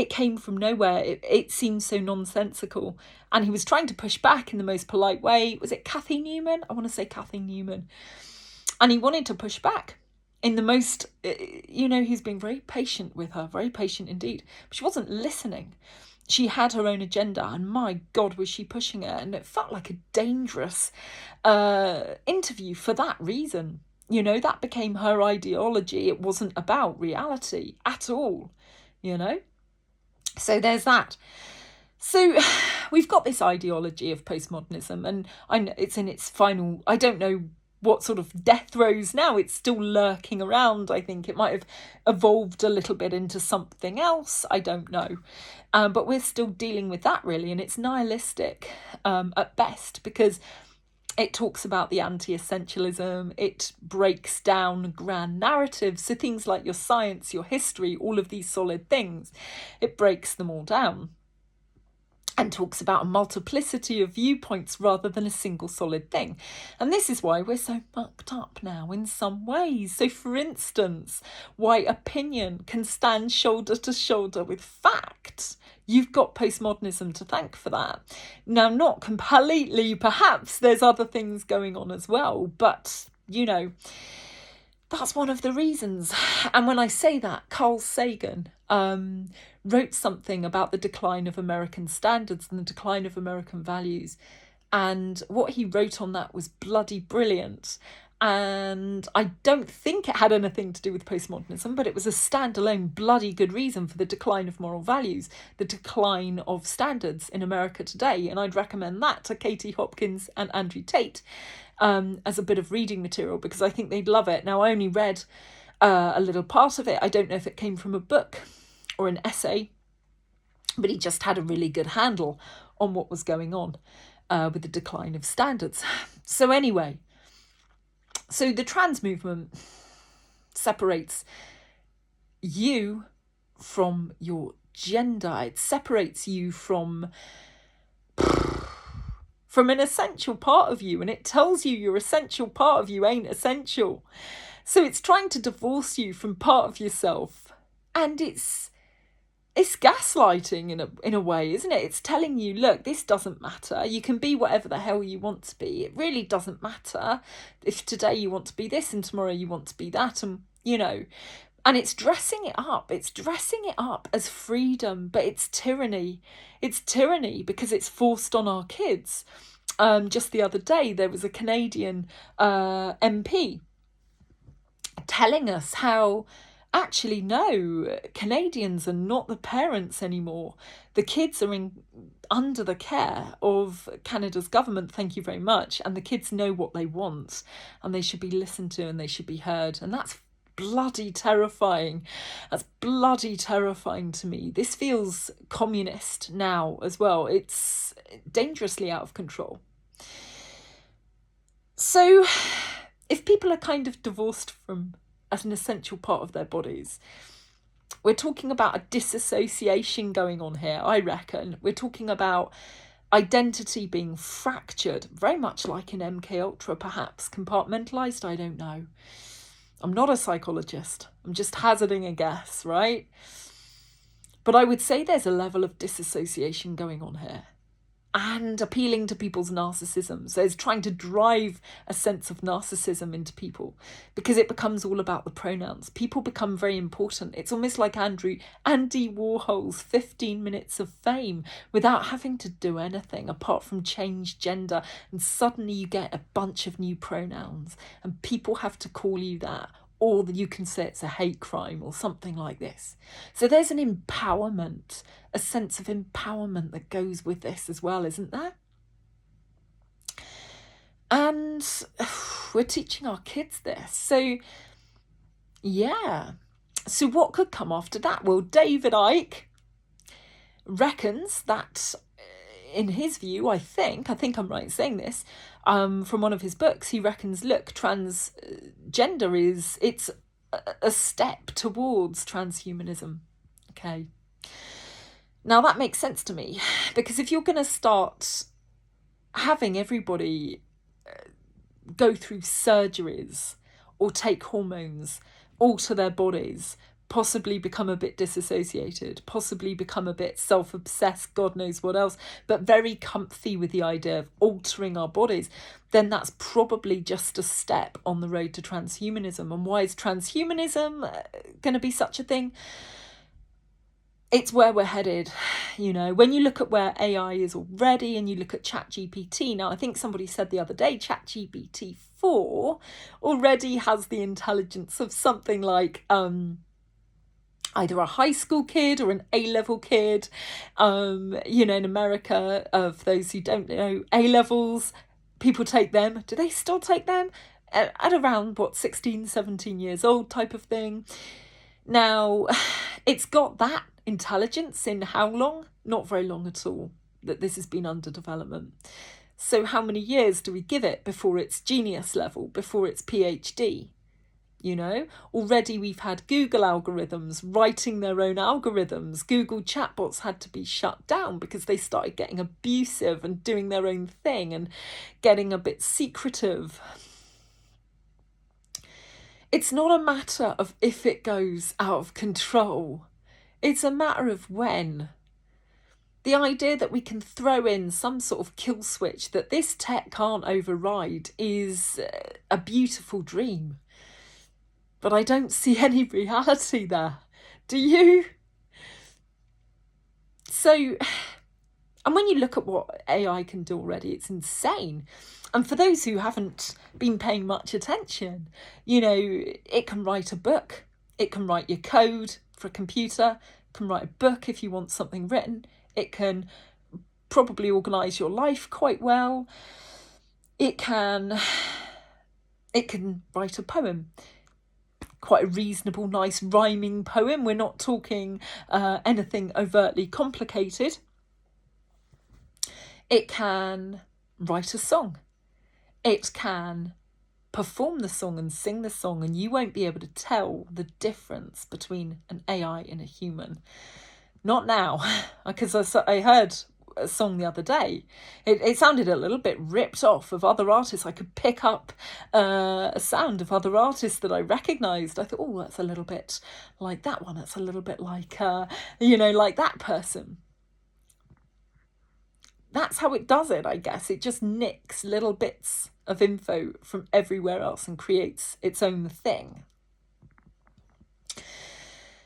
came from nowhere. It seemed so nonsensical. And he was trying to push back in the most polite way. Was it Kathy Newman? I want to say Kathy Newman. And he wanted to push back in the most, he's being very patient with her, very patient indeed. But she wasn't listening. She had her own agenda, and my God, was she pushing it. And it felt like a dangerous interview for that reason. That became her ideology. It wasn't about reality at all, So there's that. So we've got this ideology of postmodernism, and I know it's in its final, I don't know what sort of death throes now. It's still lurking around. I think it might have evolved a little bit into something else. I don't know. But we're still dealing with that, really, and it's nihilistic at best, because it talks about the anti-essentialism. It breaks down grand narratives. So things like your science, your history, all of these solid things, it breaks them all down. and talks about a multiplicity of viewpoints rather than a single solid thing. And this is why we're so mucked up now in some ways. So, for instance, why opinion can stand shoulder to shoulder with fact. You've got postmodernism to thank for that. Now, not completely, perhaps there's other things going on as well, but, you know, that's one of the reasons. And when I say that, Carl Sagan wrote something about the decline of American standards and the decline of American values. And what he wrote on that was bloody brilliant. And I don't think it had anything to do with postmodernism, but it was a standalone bloody good reason for the decline of moral values, the decline of standards in America today. And I'd recommend that to Katie Hopkins and Andrew Tate as a bit of reading material, because I think they'd love it. Now, I only read a little part of it. I don't know if it came from a book or an essay, but he just had a really good handle on what was going on with the decline of standards. So anyway, so the trans movement separates you from your gender. It separates you from an essential part of you, and it tells you your essential part of you ain't essential. So it's trying to divorce you from part of yourself, and it's gaslighting in a way, isn't it? It's telling you, look, this doesn't matter. You can be whatever the hell you want to be. It really doesn't matter if today you want to be this and tomorrow you want to be that, and you know. And it's dressing it up. It's dressing it up as freedom, but it's tyranny. It's tyranny because it's forced on our kids. Just the other day, there was a Canadian MP telling us how, actually, no, Canadians are not the parents anymore. The kids are under the care of Canada's government, thank you very much, and the kids know what they want, and they should be listened to and they should be heard. And that's bloody terrifying. That's bloody terrifying to me. This feels communist now as well. It's dangerously out of control. So if people are kind of divorced from as an essential part of their bodies, we're talking about a disassociation going on here, I reckon. We're talking about identity being fractured, very much like in MKUltra, perhaps compartmentalized, I don't know. I'm not a psychologist. I'm just hazarding a guess, right? But I would say there's a level of disassociation going on here, and appealing to people's narcissism. So it's trying to drive a sense of narcissism into people because it becomes all about the pronouns. People become very important. It's almost like Andy Warhol's 15 minutes of fame without having to do anything apart from change gender. And suddenly you get a bunch of new pronouns and people have to call you that. Or you can say it's a hate crime or something like this. So there's an empowerment, a sense of empowerment that goes with this as well, isn't there? And we're teaching our kids this. So, yeah. So what could come after that? Well, David Icke reckons that, in his view, I think I'm right in saying this, from one of his books, he reckons, look, transgender it's a step towards transhumanism. Okay. Now that makes sense to me, because if you're going to start having everybody go through surgeries or take hormones, alter their bodies, possibly become a bit disassociated, possibly become a bit self-obsessed, God knows what else, but very comfy with the idea of altering our bodies, then that's probably just a step on the road to transhumanism. And why is transhumanism going to be such a thing? It's where we're headed. You know, when you look at where AI is already and you look at ChatGPT, now I think somebody said the other day, ChatGPT 4 already has the intelligence of something like either a high school kid or an A-level kid. You know, in America, of those who don't know, A-levels, people take them. Do they still take them? At around, 16, 17 years old type of thing. Now, it's got that intelligence in how long? Not very long at all, that this has been under development. So how many years do we give it before it's genius level, before it's PhD? You know, already we've had Google algorithms writing their own algorithms. Google chatbots had to be shut down because they started getting abusive and doing their own thing and getting a bit secretive. It's not a matter of if it goes out of control. It's a matter of when. The idea that we can throw in some sort of kill switch that this tech can't override is a beautiful dream. But I don't see any reality there. Do you? So, and when you look at what AI can do already, it's insane. And for those who haven't been paying much attention, you know, it can write a book. It can write your code for a computer. It can write a book if you want something written. It can probably organise your life quite well. It can write a poem. Quite a reasonable, nice rhyming poem. We're not talking anything overtly complicated. It can write a song. It can perform the song and sing the song, and you won't be able to tell the difference between an AI and a human. Not now, because I heard a song the other day. It sounded a little bit ripped off of other artists. I could pick up a sound of other artists that I recognised. I thought, oh, that's a little bit like that one. That's a little bit like, like that person. That's how it does it, I guess. It just nicks little bits of info from everywhere else and creates its own thing.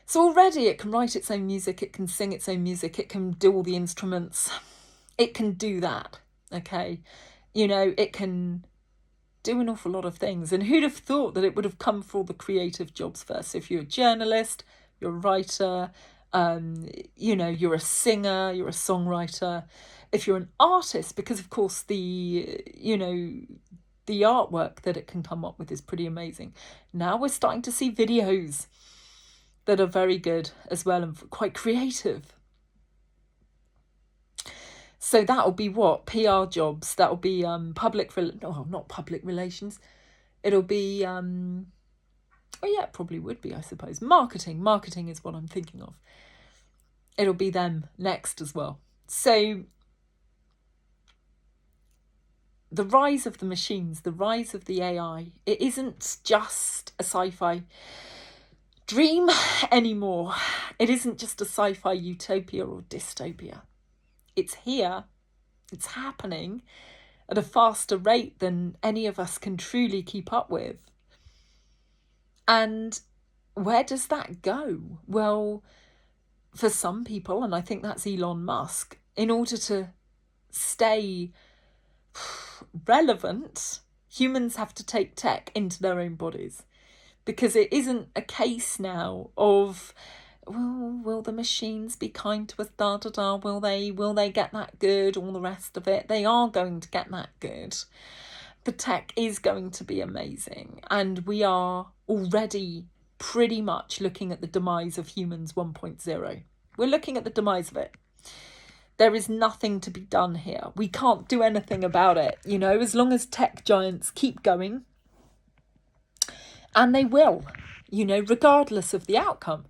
So already it can write its own music, it can sing its own music, it can do all the instruments. It can do that, okay? You know, it can do an awful lot of things. And who'd have thought that it would have come for all the creative jobs first? So if you're a journalist, you're a writer, you're a singer, you're a songwriter. If you're an artist, because of course the artwork that it can come up with is pretty amazing. Now we're starting to see videos that are very good as well and quite creative. So that'll be what? PR jobs. That'll be not public relations. It'll be, it probably would be, I suppose. Marketing. Marketing is what I'm thinking of. It'll be them next as well. So the rise of the machines, the rise of the AI, it isn't just a sci-fi dream anymore. It isn't just a sci-fi utopia or dystopia. It's here. It's happening at a faster rate than any of us can truly keep up with. And where does that go? Well, for some people, and I think that's Elon Musk, in order to stay relevant, humans have to take tech into their own bodies. Because it isn't a case now of, well, will the machines be kind to us, will they get that good, all the rest of it. They are going to get that good. The tech is going to be amazing. And we are already pretty much looking at the demise of humans 1.0. We're looking at the demise of it. There is nothing to be done here. We can't do anything about it, as long as tech giants keep going. And they will, regardless of the outcome.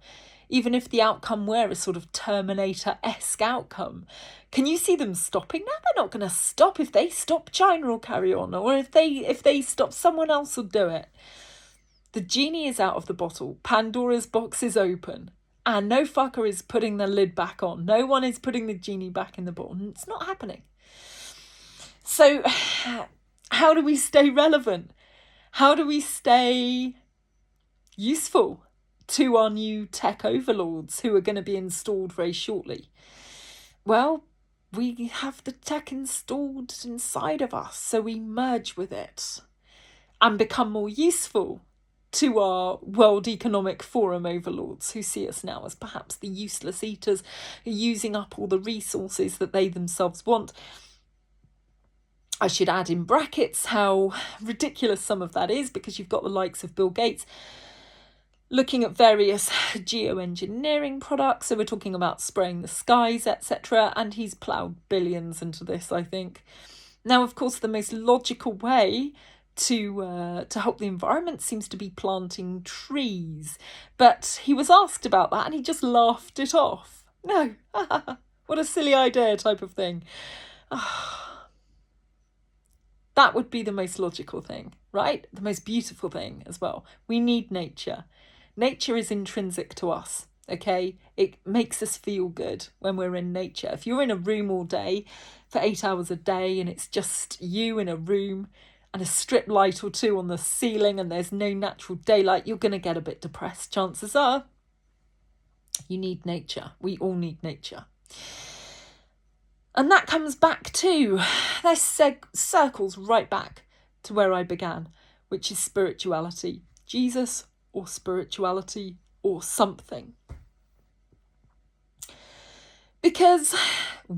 Even if the outcome were a sort of Terminator-esque outcome. Can you see them stopping? No, they're not going to stop. If they stop, China will carry on. Or if they stop, someone else will do it. The genie is out of the bottle. Pandora's box is open. And no fucker is putting the lid back on. No one is putting the genie back in the bottle. It's not happening. So how do we stay relevant? How do we stay useful to our new tech overlords who are going to be installed very shortly? Well, we have the tech installed inside of us, so we merge with it and become more useful to our World Economic Forum overlords who see us now as perhaps the useless eaters using up all the resources that they themselves want. I should add in brackets how ridiculous some of that is, because you've got the likes of Bill Gates looking at various geoengineering products. So we're talking about spraying the skies, etc. And he's ploughed billions into this, I think. Now, of course, the most logical way to help the environment seems to be planting trees. But he was asked about that and he just laughed it off. No, what a silly idea type of thing. That would be the most logical thing, right? The most beautiful thing as well. We need nature. Nature is intrinsic to us, okay? It makes us feel good when we're in nature. If you're in a room all day for 8 hours a day and it's just you in a room and a strip light or two on the ceiling and there's no natural daylight, you're going to get a bit depressed. Chances are you need nature. We all need nature. And that comes back to, this circles right back to where I began, which is spirituality. Jesus or spirituality or something. Because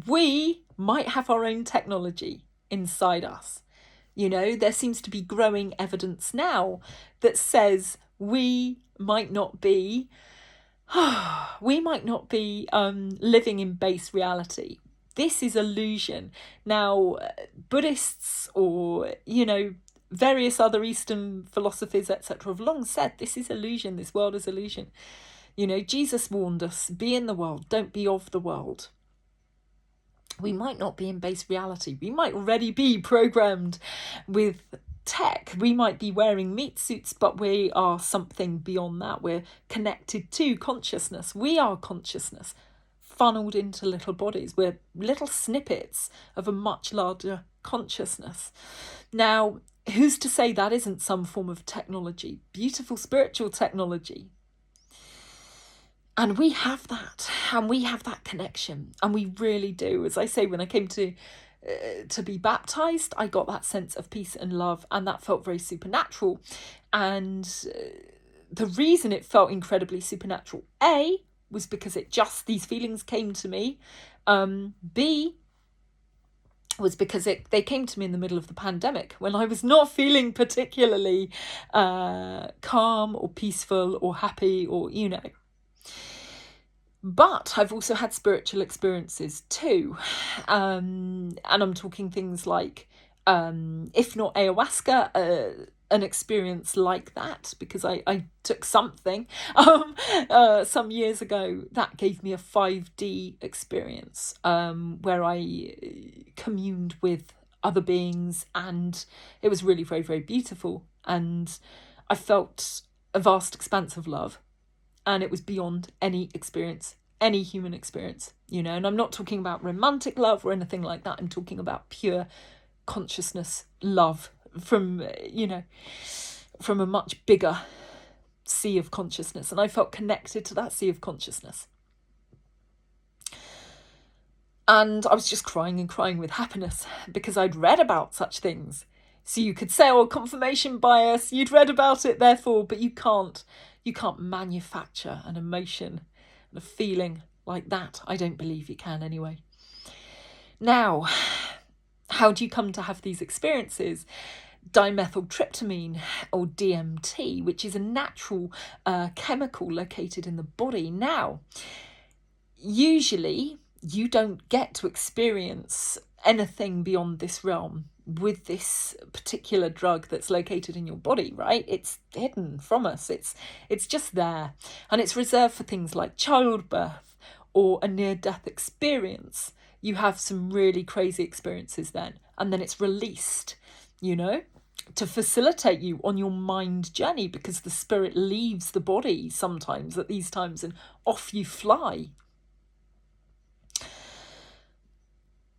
we might have our own technology inside us. You know, there seems to be growing evidence now that says we might not be living in base reality. This is illusion. Now, Buddhists or, various other Eastern philosophies, etc., have long said this is illusion, this world is illusion. Jesus warned us, be in the world, don't be of the world. We might not be in base reality. We might already be programmed with tech. We might be wearing meat suits, but we are something beyond that. We're connected to consciousness. We are consciousness, funneled into little bodies. We're little snippets of a much larger consciousness. Now, who's to say that isn't some form of technology? Beautiful spiritual technology. And we have that, and we have that connection, and we really do. As I say, when I came to be baptised, I got that sense of peace and love, and that felt very supernatural. And the reason it felt incredibly supernatural, A, was because these feelings came to me. B, was because they came to me in the middle of the pandemic when I was not feeling particularly calm or peaceful or happy or, But I've also had spiritual experiences too. And I'm talking things like, if not ayahuasca, an experience like that, because I took something some years ago that gave me a 5D experience where I communed with other beings, and it was really very, very beautiful. And I felt a vast expanse of love. And it was beyond any experience, any human experience, and I'm not talking about romantic love or anything like that. I'm talking about pure consciousness love from a much bigger sea of consciousness. And I felt connected to that sea of consciousness. And I was just crying and crying with happiness because I'd read about such things. So you could say, confirmation bias, you'd read about it, therefore, but you can't manufacture an emotion and a feeling like that. I don't believe you can anyway. Now, how do you come to have these experiences? Dimethyltryptamine, or DMT, which is a natural chemical located in the body. Now, usually you don't get to experience anything beyond this realm with this particular drug that's located in your body, right? It's hidden from us. It's just there. And it's reserved for things like childbirth or a near-death experience. You have some really crazy experiences then. And then it's released, to facilitate you on your mind journey, because the spirit leaves the body sometimes at these times and off you fly.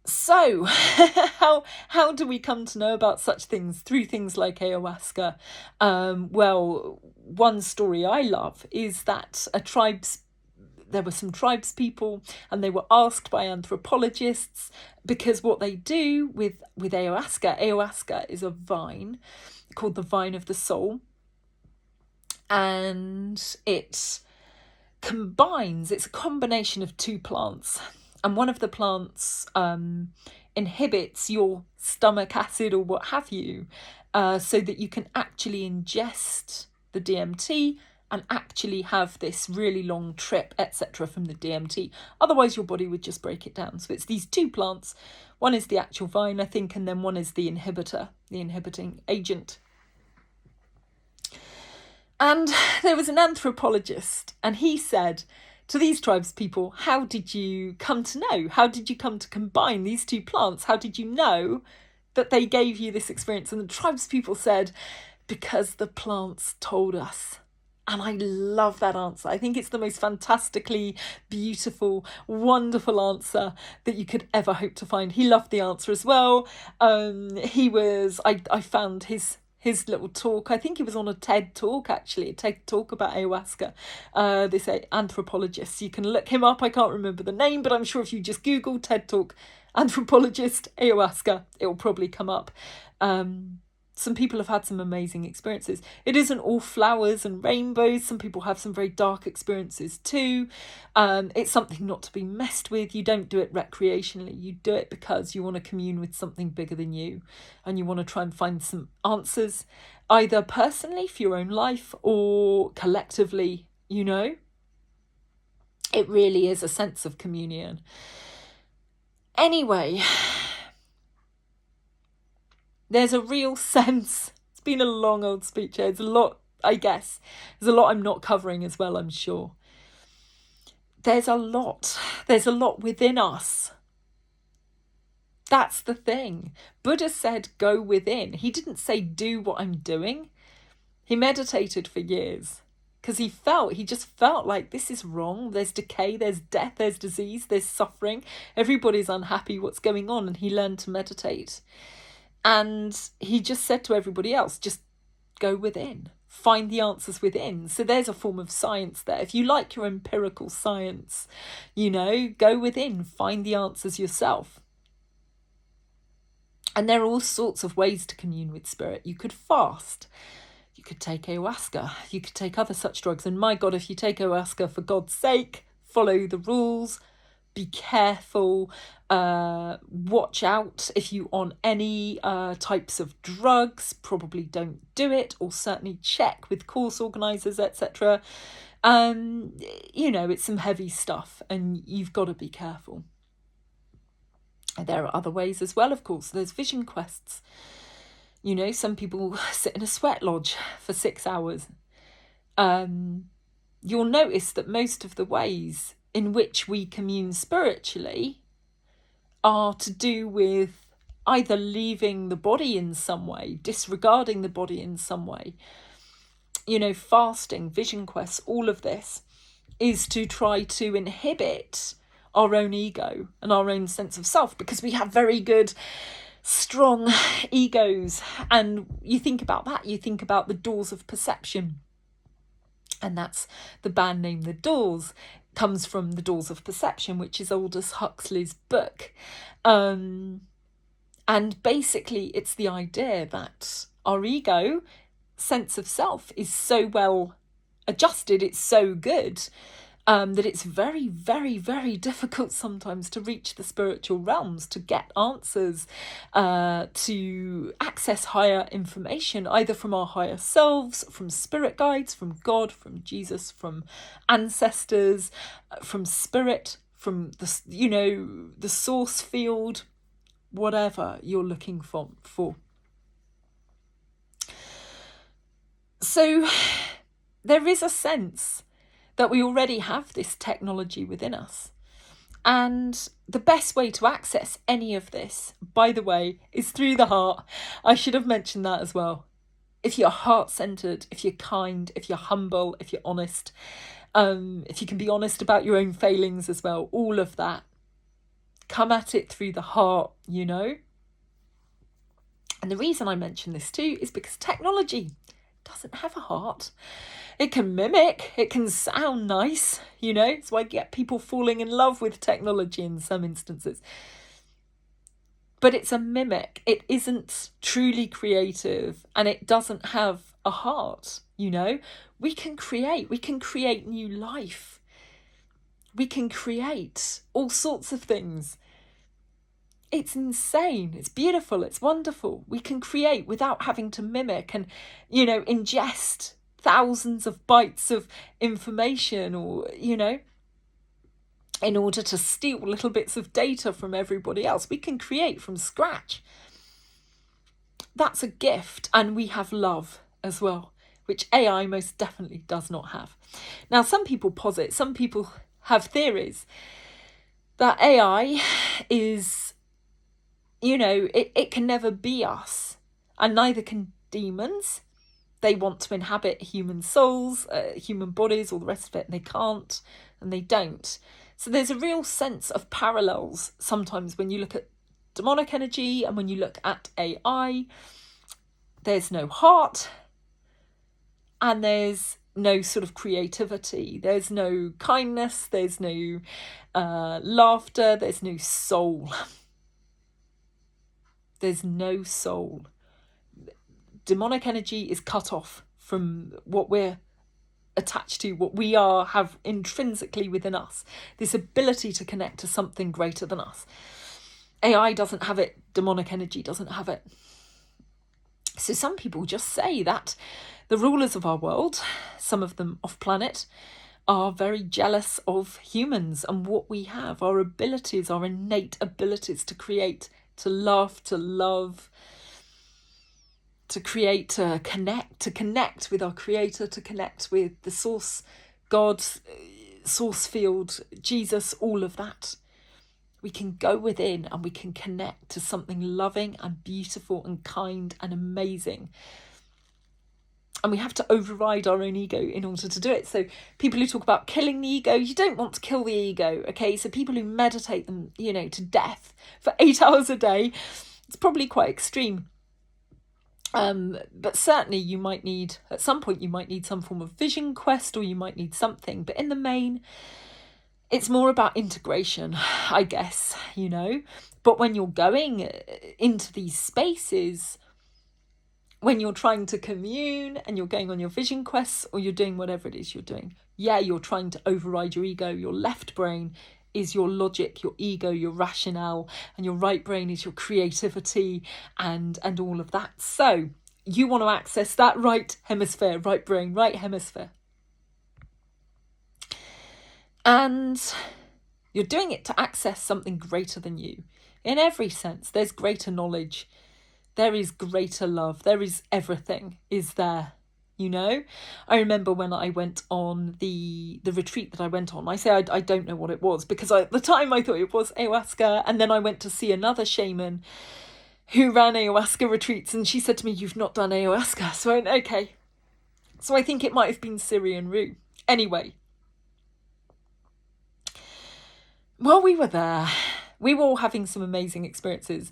So how do we come to know about such things? Through things like ayahuasca. Well, one story I love is that there were some tribes people, and they were asked by anthropologists, because what they do with ayahuasca is a vine called the vine of the soul, and it's a combination of two plants. And one of the plants inhibits your stomach acid or what have you, so that you can actually ingest the DMT and actually have this really long trip, etc. from the DMT. Otherwise, your body would just break it down. So it's these two plants. One is the actual vine, I think, and then one is the inhibitor, the inhibiting agent. And there was an anthropologist, and he said to these tribes people, how did you come to know? How did you come to combine these two plants? How did you know that they gave you this experience? And the tribes people said, because the plants told us. And I love that answer. I think it's the most fantastically beautiful, wonderful answer that you could ever hope to find. He loved the answer as well. I found his little talk. I think he was on a TED talk, actually, a TED talk about ayahuasca. This anthropologist. You can look him up. I can't remember the name, but I'm sure if you just Google TED talk, anthropologist, ayahuasca, it will probably come up. Some people have had some amazing experiences. It isn't all flowers and rainbows. Some people have some very dark experiences too. It's something not to be messed with. You don't do it recreationally. You do it because you want to commune with something bigger than you. And you want to try and find some answers, either personally for your own life or collectively, you know. It really is a sense of communion. Anyway, there's a real sense. It's been a long old speech here. There's a lot, I guess. There's a lot I'm not covering as well, I'm sure. There's a lot. There's a lot within us. That's the thing. Buddha said, go within. He didn't say, do what I'm doing. He meditated for years because he just felt like this is wrong. There's decay, there's death, there's disease, there's suffering. Everybody's unhappy. What's going on? And he learned to meditate. And he just said to everybody else, just go within, find the answers within. So there's a form of science there. If you like your empirical science, you know, go within, find the answers yourself. And there are all sorts of ways to commune with spirit. You could fast. You could take ayahuasca. You could take other such drugs. And my God, if you take ayahuasca, for God's sake, follow the rules. Be careful, watch out if you on any types of drugs, probably don't do it, or certainly check with course organisers, etc. You know, it's some heavy stuff and you've got to be careful. And there are other ways as well, of course. There's vision quests. You know, some people sit in a sweat lodge for 6 hours. You'll notice that most of the ways in which we commune spiritually are to do with either leaving the body in some way, disregarding the body in some way. You know, fasting, vision quests, all of this is to try to inhibit our own ego and our own sense of self, because we have very good, strong egos. And you think about that, you think about the doors of perception. And that's the band name, The Doors, comes from The Doors of Perception, which is Aldous Huxley's book. And basically it's the idea that our ego sense of self is so well adjusted, it's so good, that it's very, very, very difficult sometimes to reach the spiritual realms, to get answers, to access higher information, either from our higher selves, from spirit guides, from God, from Jesus, from ancestors, from spirit, from the, you know, the source field, whatever you're looking for. So there is a sense that we already have this technology within us. And the best way to access any of this, by the way, is through the heart. I should have mentioned that as well. If you're heart-centered, if you're kind, if you're humble, if you're honest, if you can be honest about your own failings as well, all of that, come at it through the heart, you know. And the reason I mention this too is because technology doesn't have a heart. It can mimic, it can sound nice, you know. It's why I get people falling in love with technology in some instances. But it's a mimic. It isn't truly creative, and it doesn't have a heart, you know. We can create new life. We can create all sorts of things. It's insane. It's beautiful. It's wonderful. We can create without having to mimic and, you know, ingest thousands of bytes of information, or, you know, in order to steal little bits of data from everybody else. We can create from scratch. That's a gift. And we have love as well, which AI most definitely does not have. Now, some people have theories that AI is, it can never be us, and neither can demons. They want to inhabit human souls, human bodies, all the rest of it, and they can't, and they don't. So there's a real sense of parallels sometimes when you look at demonic energy and when you look at AI. There's no heart, and there's no sort of creativity. There's no kindness, there's no laughter, there's no soul. There's no soul. Demonic energy is cut off from what we're attached to, what we have intrinsically within us, this ability to connect to something greater than us. AI doesn't have it. Demonic energy doesn't have it. So some people just say that the rulers of our world, some of them off planet, are very jealous of humans and what we have, our abilities, our innate abilities to create, to laugh, to love, to create, to connect with our creator, to connect with the source, God, Sourcefield, Jesus, all of that. We can go within and we can connect to something loving and beautiful and kind and amazing. And we have to override our own ego in order to do it. So people who talk about killing the ego, you don't want to kill the ego, okay? So people who meditate them, to death for 8 hours a day, it's probably quite extreme. But certainly you might need, at some point, you might need some form of vision quest, or you might need something. But in the main, it's more about integration, I guess, But when you're going into these spaces, when you're trying to commune and you're going on your vision quests, or you're doing whatever it is you're doing, you're trying to override your ego. Your left brain is your logic, your ego, your rationale, and your right brain is your creativity and all of that. So you want to access that right hemisphere, right brain, right hemisphere. And you're doing it to access something greater than you. In every sense, there's greater knowledge. There is greater love. There is everything is there, I remember when I went on the retreat that I went on, I say I don't know what it was, because at the time I thought it was ayahuasca. And then I went to see another shaman who ran ayahuasca retreats, and she said to me, "You've not done ayahuasca." So I went, okay. So I think it might have been Syrian Rue. Anyway, while we were there, we were all having some amazing experiences.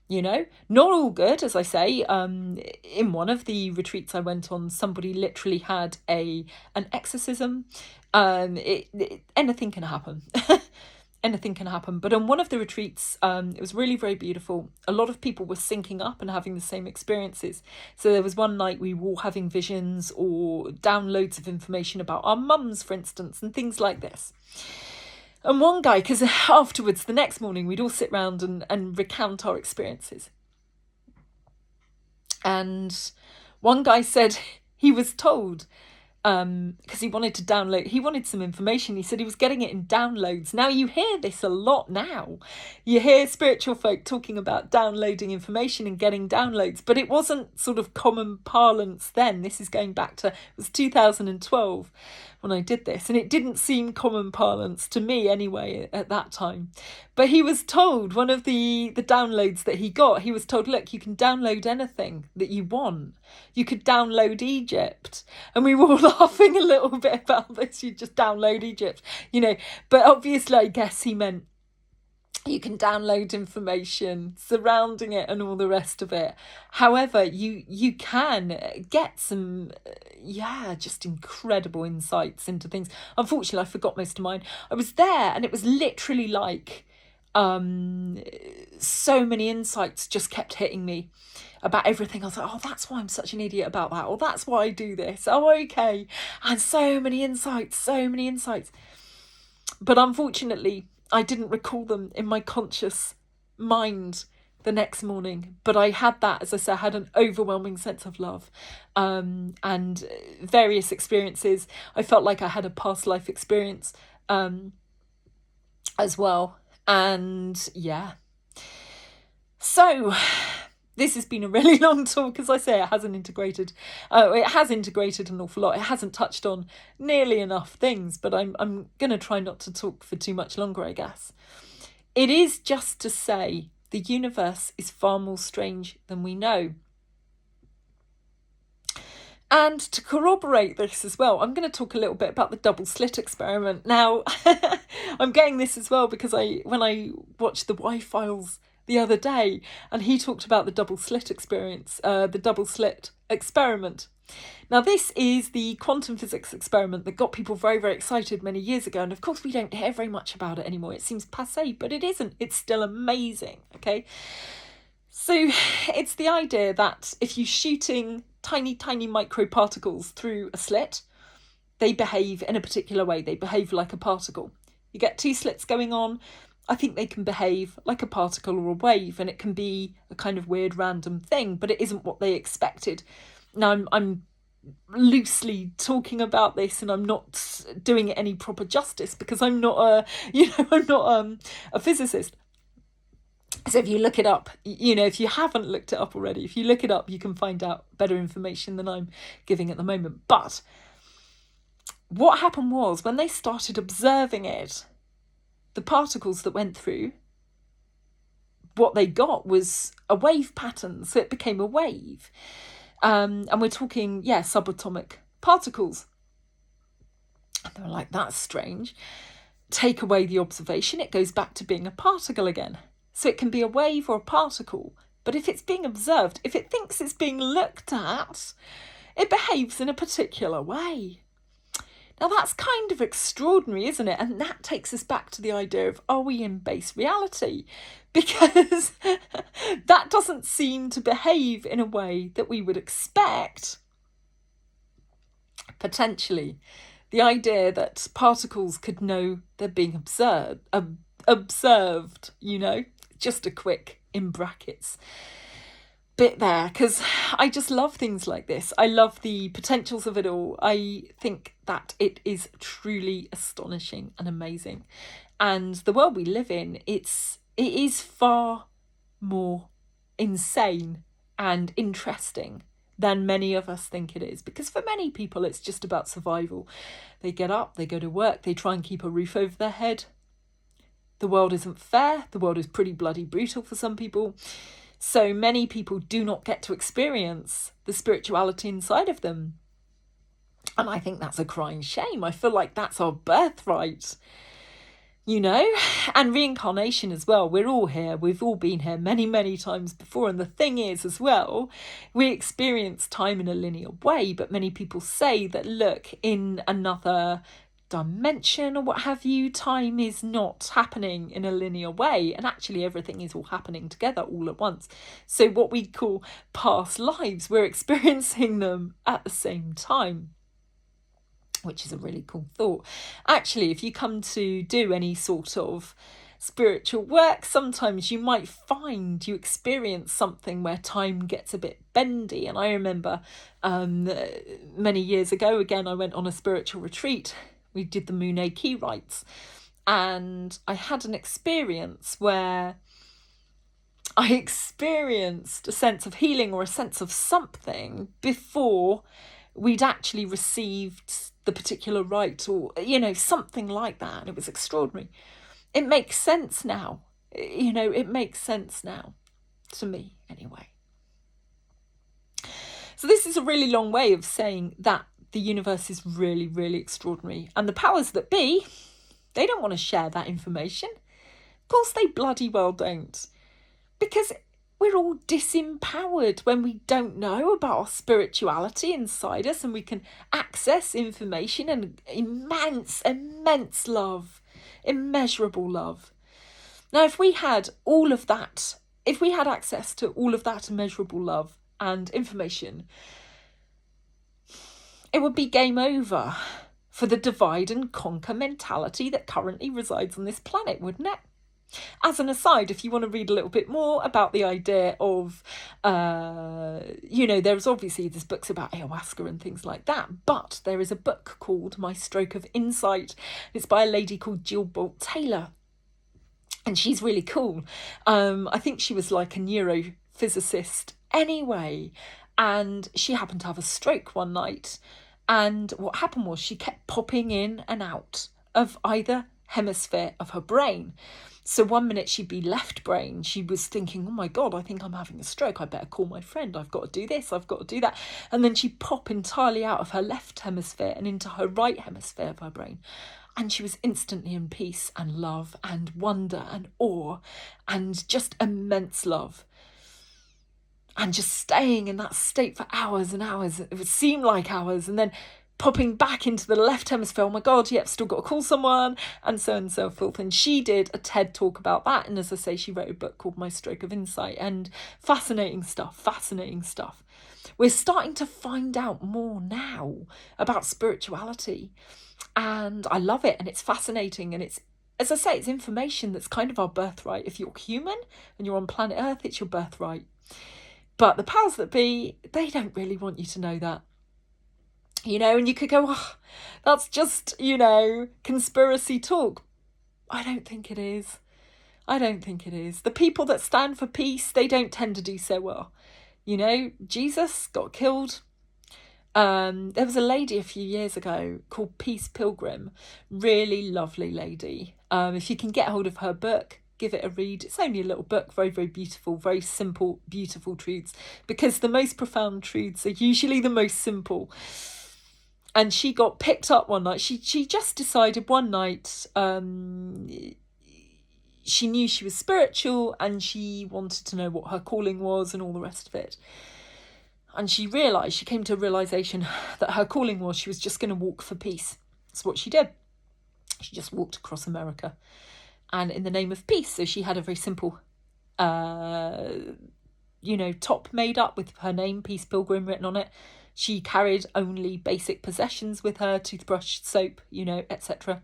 Not all good, as I say. In one of the retreats I went on, somebody literally had an exorcism. Anything can happen. Anything can happen. But on one of the retreats, it was really very beautiful. A lot of people were syncing up and having the same experiences. So there was one night we were all having visions or downloads of information about our mums, for instance, and things like this. And one guy, because afterwards, the next morning, we'd all sit round and recount our experiences. And one guy said he was told, because he wanted some information. He said he was getting it in downloads. Now, you hear this a lot now. You hear spiritual folk talking about downloading information and getting downloads, but it wasn't sort of common parlance then. This is going back to, it was 2012 when I did this, and it didn't seem common parlance to me anyway at that time. But he was told, one of the downloads that he got, he was told, look, you can download anything that you want. You could download Egypt. And we were all laughing a little bit about this. You just download Egypt, But obviously, I guess he meant you can download information surrounding it and all the rest of it. However, you can get some, just incredible insights into things. Unfortunately, I forgot most of mine. I was there and it was literally like so many insights just kept hitting me about everything. I was like, oh, that's why I'm such an idiot about that. Or that's why I do this. Oh, okay. And so many insights. But unfortunately, I didn't recall them in my conscious mind the next morning. But I had that, as I said, I had an overwhelming sense of love and various experiences. I felt like I had a past life experience as well. And yeah. So This has been a really long talk, as I say. It has integrated an awful lot. It hasn't touched on nearly enough things, but I'm going to try not to talk for too much longer, I guess. It is just to say the universe is far more strange than we know. And to corroborate this as well, I'm going to talk a little bit about the double slit experiment. Now, I'm getting this as well because when I watched the Y-Files the other day, and he talked about the double slit experience, the double slit experiment. Now, this is the quantum physics experiment that got people very, very excited many years ago. And of course, we don't hear very much about it anymore. It seems passé, but it isn't. It's still amazing, okay? So it's the idea that if you're shooting tiny, tiny microparticles through a slit, they behave in a particular way. They behave like a particle. You get two slits going on. I think they can behave like a particle or a wave, and it can be a kind of weird random thing, but it isn't what they expected. Now, I'm loosely talking about this, and I'm not doing it any proper justice because I'm not a physicist. So if you look it up, if you haven't looked it up already, if you look it up, you can find out better information than I'm giving at the moment. But what happened was, when they started observing it, the particles that went through, what they got was a wave pattern. So it became a wave. And we're talking, subatomic particles. And they were like, that's strange. Take away the observation, it goes back to being a particle again. So it can be a wave or a particle. But if it's being observed, if it thinks it's being looked at, it behaves in a particular way. Now, that's kind of extraordinary, isn't it? And that takes us back to the idea of, are we in base reality? Because that doesn't seem to behave in a way that we would expect. Potentially, the idea that particles could know they're being observed, just a quick, in brackets, bit there, because I just love things like this. I love the potentials of it all. I think that it is truly astonishing and amazing. And the world we live in, it is far more insane and interesting than many of us think it is. Because for many people, it's just about survival. They get up, they go to work, they try and keep a roof over their head. The world isn't fair. The world is pretty bloody brutal for some people. So many people do not get to experience the spirituality inside of them. And I think that's a crying shame. I feel like that's our birthright, and reincarnation as well. We're all here. We've all been here many, many times before. And the thing is as well, we experience time in a linear way. But many people say that, look, in another dimension or what have you, time is not happening in a linear way, and actually everything is all happening together all at once. So what we call past lives, we're experiencing them at the same time, which is a really cool thought. Actually, if you come to do any sort of spiritual work, sometimes you might find you experience something where time gets a bit bendy. And I remember many years ago, again, I went on a spiritual retreat. We did the Moon key rites, and I had an experience where I experienced a sense of healing or a sense of something before we'd actually received the particular rite, or, something like that. And it was extraordinary. It makes sense now. It makes sense now, to me anyway. So this is a really long way of saying that the universe is really, really extraordinary. And the powers that be, they don't want to share that information. Of course they bloody well don't. Because we're all disempowered when we don't know about our spirituality inside us, and we can access information and immense, immense love, immeasurable love. Now, if we had all of that, if we had access to all of that immeasurable love and information, it would be game over for the divide and conquer mentality that currently resides on this planet, wouldn't it? As an aside, if you want to read a little bit more about the idea of, there's obviously there's books about ayahuasca and things like that, but there is a book called My Stroke of Insight. It's by a lady called Jill Bolt Taylor, and she's really cool. I think she was like a physicist anyway, and she happened to have a stroke one night. And what happened was she kept popping in and out of either hemisphere of her brain. So one minute she'd be left brain. She was thinking, oh my God, I think I'm having a stroke. I better call my friend. I've got to do this. I've got to do that. And then she'd pop entirely out of her left hemisphere and into her right hemisphere of her brain. And she was instantly in peace and love and wonder and awe and just immense love. And just staying in that state for hours and hours. It would seem like hours. And then popping back into the left hemisphere. Oh my God, yep, still got to call someone, and so forth. And she did a TED talk about that. And as I say, she wrote a book called My Stroke of Insight. And fascinating stuff. We're starting to find out more now about spirituality. And I love it. And it's fascinating. And it's, as I say, it's information that's kind of our birthright. If you're human and you're on planet Earth, it's your birthright. But the powers that be, they don't really want you to know that. And you could go, oh, that's just, conspiracy talk. I don't think it is. The people that stand for peace, they don't tend to do so well. Jesus got killed. There was a lady a few years ago called Peace Pilgrim. Really lovely lady. If you can get hold of her book, give it a read. It's only a little book, very, very beautiful, very simple, beautiful truths. Because the most profound truths are usually the most simple. And she got picked up one night. She just decided one night she knew she was spiritual and she wanted to know what her calling was and all the rest of it. And she came to a realisation that her calling was she was just going to walk for peace. That's what she did. She just walked across America. And in the name of peace. So she had a very simple, top made up with her name, Peace Pilgrim, written on it. She carried only basic possessions with her, toothbrush, soap, etc.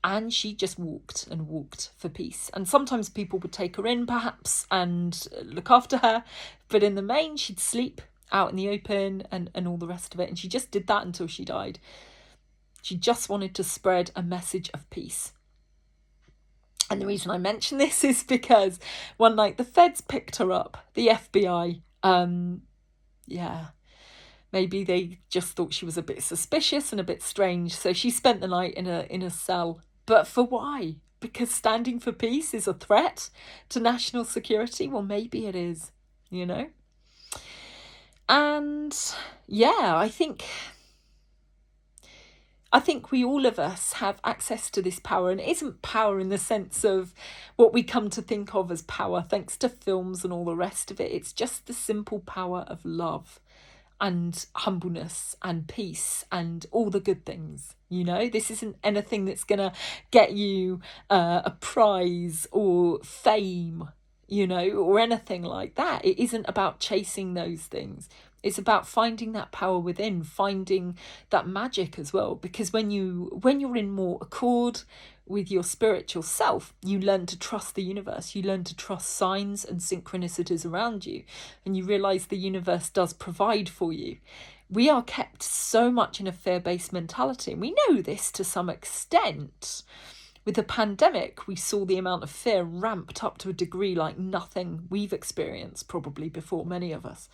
And she just walked and walked for peace. And sometimes people would take her in, perhaps, and look after her. But in the main, she'd sleep out in the open and all the rest of it. And she just did that until she died. She just wanted to spread a message of peace. And the reason I mention this is because one night the feds picked her up, the FBI. Maybe they just thought she was a bit suspicious and a bit strange. So she spent the night in a cell. But for why? Because standing for peace is a threat to national security? Well, maybe it is, And I think we, all of us, have access to this power. And it isn't power in the sense of what we come to think of as power, thanks to films and all the rest of it. It's just the simple power of love and humbleness and peace and all the good things. This isn't anything that's going to get you a prize or fame, or anything like that. It isn't about chasing those things. It's about finding that power within, finding that magic as well. Because when you're in more accord with your spiritual self, you learn to trust the universe. You learn to trust signs and synchronicities around you. And you realise the universe does provide for you. We are kept so much in a fear-based mentality. And we know this to some extent. With the pandemic, we saw the amount of fear ramped up to a degree like nothing we've experienced probably before, many of us.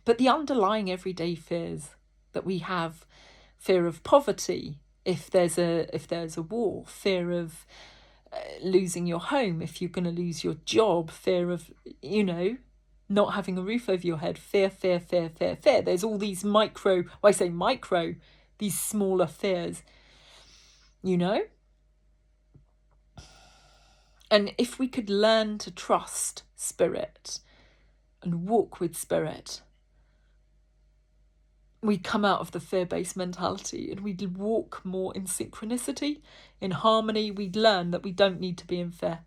But the underlying everyday fears that we have, fear of poverty, if there's a war, fear of losing your home, if you're going to lose your job, fear of, not having a roof over your head, fear. There's all these these smaller fears, And if we could learn to trust spirit and walk with spirit, we'd come out of the fear-based mentality and we'd walk more in synchronicity, in harmony. We'd learn that we don't need to be in fear.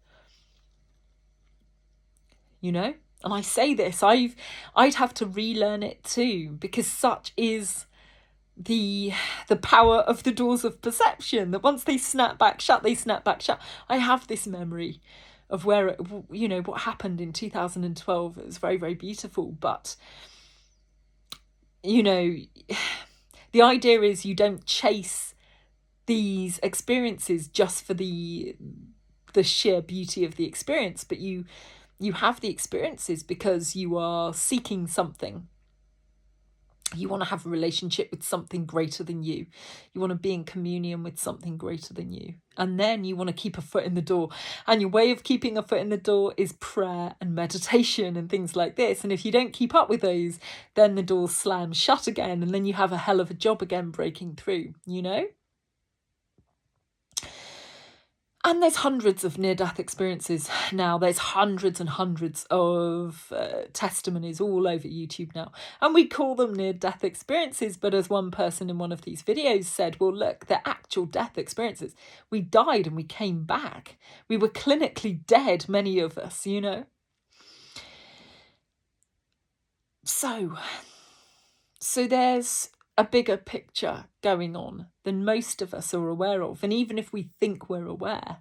And I say this, I'd have to relearn it too, because such is the power of the doors of perception, that once they snap back shut, they snap back shut. I have this memory of where, what happened in 2012. It was very, very beautiful, but the idea is you don't chase these experiences just for the the sheer beauty of the experience, but you have the experiences because you are seeking something. You want to have a relationship with something greater than you. You want to be in communion with something greater than you. And then you want to keep a foot in the door. And your way of keeping a foot in the door is prayer and meditation and things like this. And if you don't keep up with those, then the door slams shut again. And then you have a hell of a job again breaking through, you know? And there's hundreds of near-death experiences now. There's hundreds and hundreds of testimonies all over YouTube now. And we call them near-death experiences. But as one person in one of these videos said, well, look, they're actual death experiences. We died and we came back. We were clinically dead, many of us, you know. So there's a bigger picture going on than most of us are aware of. And even if we think we're aware,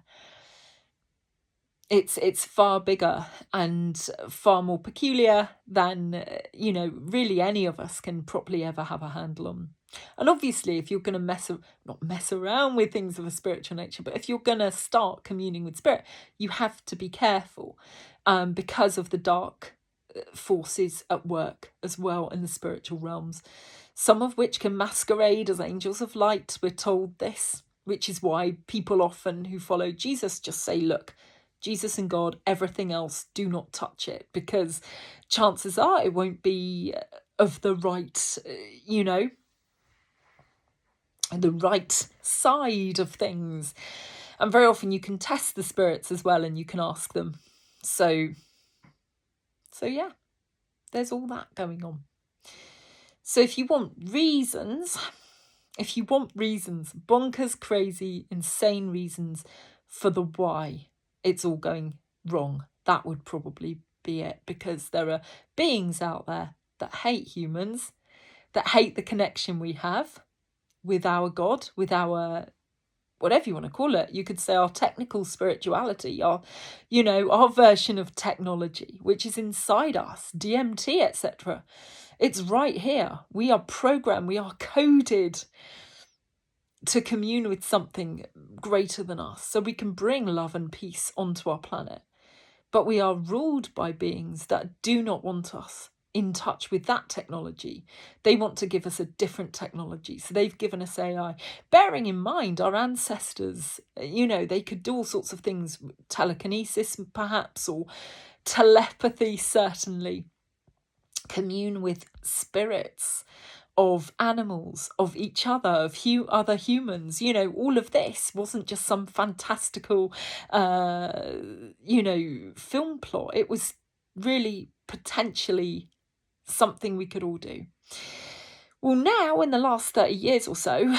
it's far bigger and far more peculiar than, really any of us can properly ever have a handle on. And obviously, if you're going to not mess around with things of a spiritual nature, but if you're going to start communing with spirit, you have to be careful because of the dark forces at work as well in the spiritual realms, some of which can masquerade as angels of light. We're told this, which is why people often who follow Jesus just say, look, Jesus and God, everything else, do not touch it, because chances are it won't be of the right, the right side of things. And very often you can test the spirits as well, and you can ask them. So yeah, there's all that going on. So if you want reasons, bonkers, crazy, insane reasons for the why it's all going wrong, that would probably be it, because there are beings out there that hate humans, that hate the connection we have with our God, with our, whatever you want to call it. You could say our technical spirituality, our version of technology, which is inside us, DMT, etc. It's right here. We are programmed, we are coded to commune with something greater than us, so we can bring love and peace onto our planet. But we are ruled by beings that do not want us in touch with that technology. They want to give us a different technology. So they've given us AI, bearing in mind our ancestors, they could do all sorts of things, telekinesis perhaps, or telepathy certainly, commune with spirits of animals, of each other, of other humans. All of this wasn't just some fantastical, film plot. It was really potentially something we could all do. Well, now in the last 30 years or so,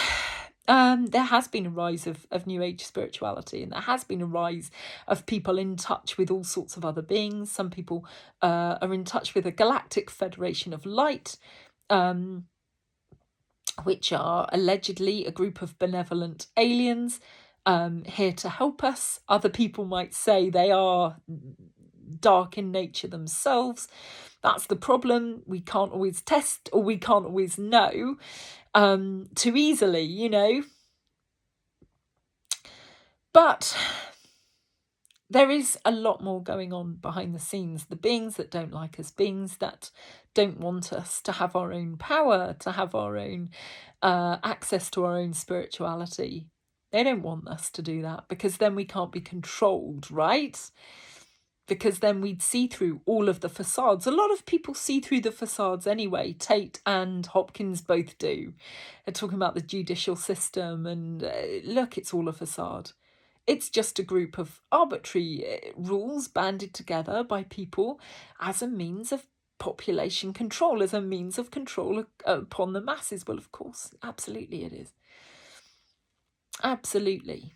there has been a rise of New Age spirituality, and there has been a rise of people in touch with all sorts of other beings. Some people are in touch with a galactic federation of light, which are allegedly a group of benevolent aliens here to help us. Other people might say they are dark in nature themselves. That's the problem. We can't always test, or we can't always know too easily, But there is a lot more going on behind the scenes. The beings that don't like us, beings that don't want us to have our own power, to have our own access to our own spirituality. They don't want us to do that, because then we can't be controlled, right? Because then we'd see through all of the facades. A lot of people see through the facades anyway. Tate and Hopkins both do. They're talking about the judicial system, and look, it's all a facade. It's just a group of arbitrary rules banded together by people as a means of population control, as a means of control upon the masses. Well, of course, absolutely it is. Absolutely.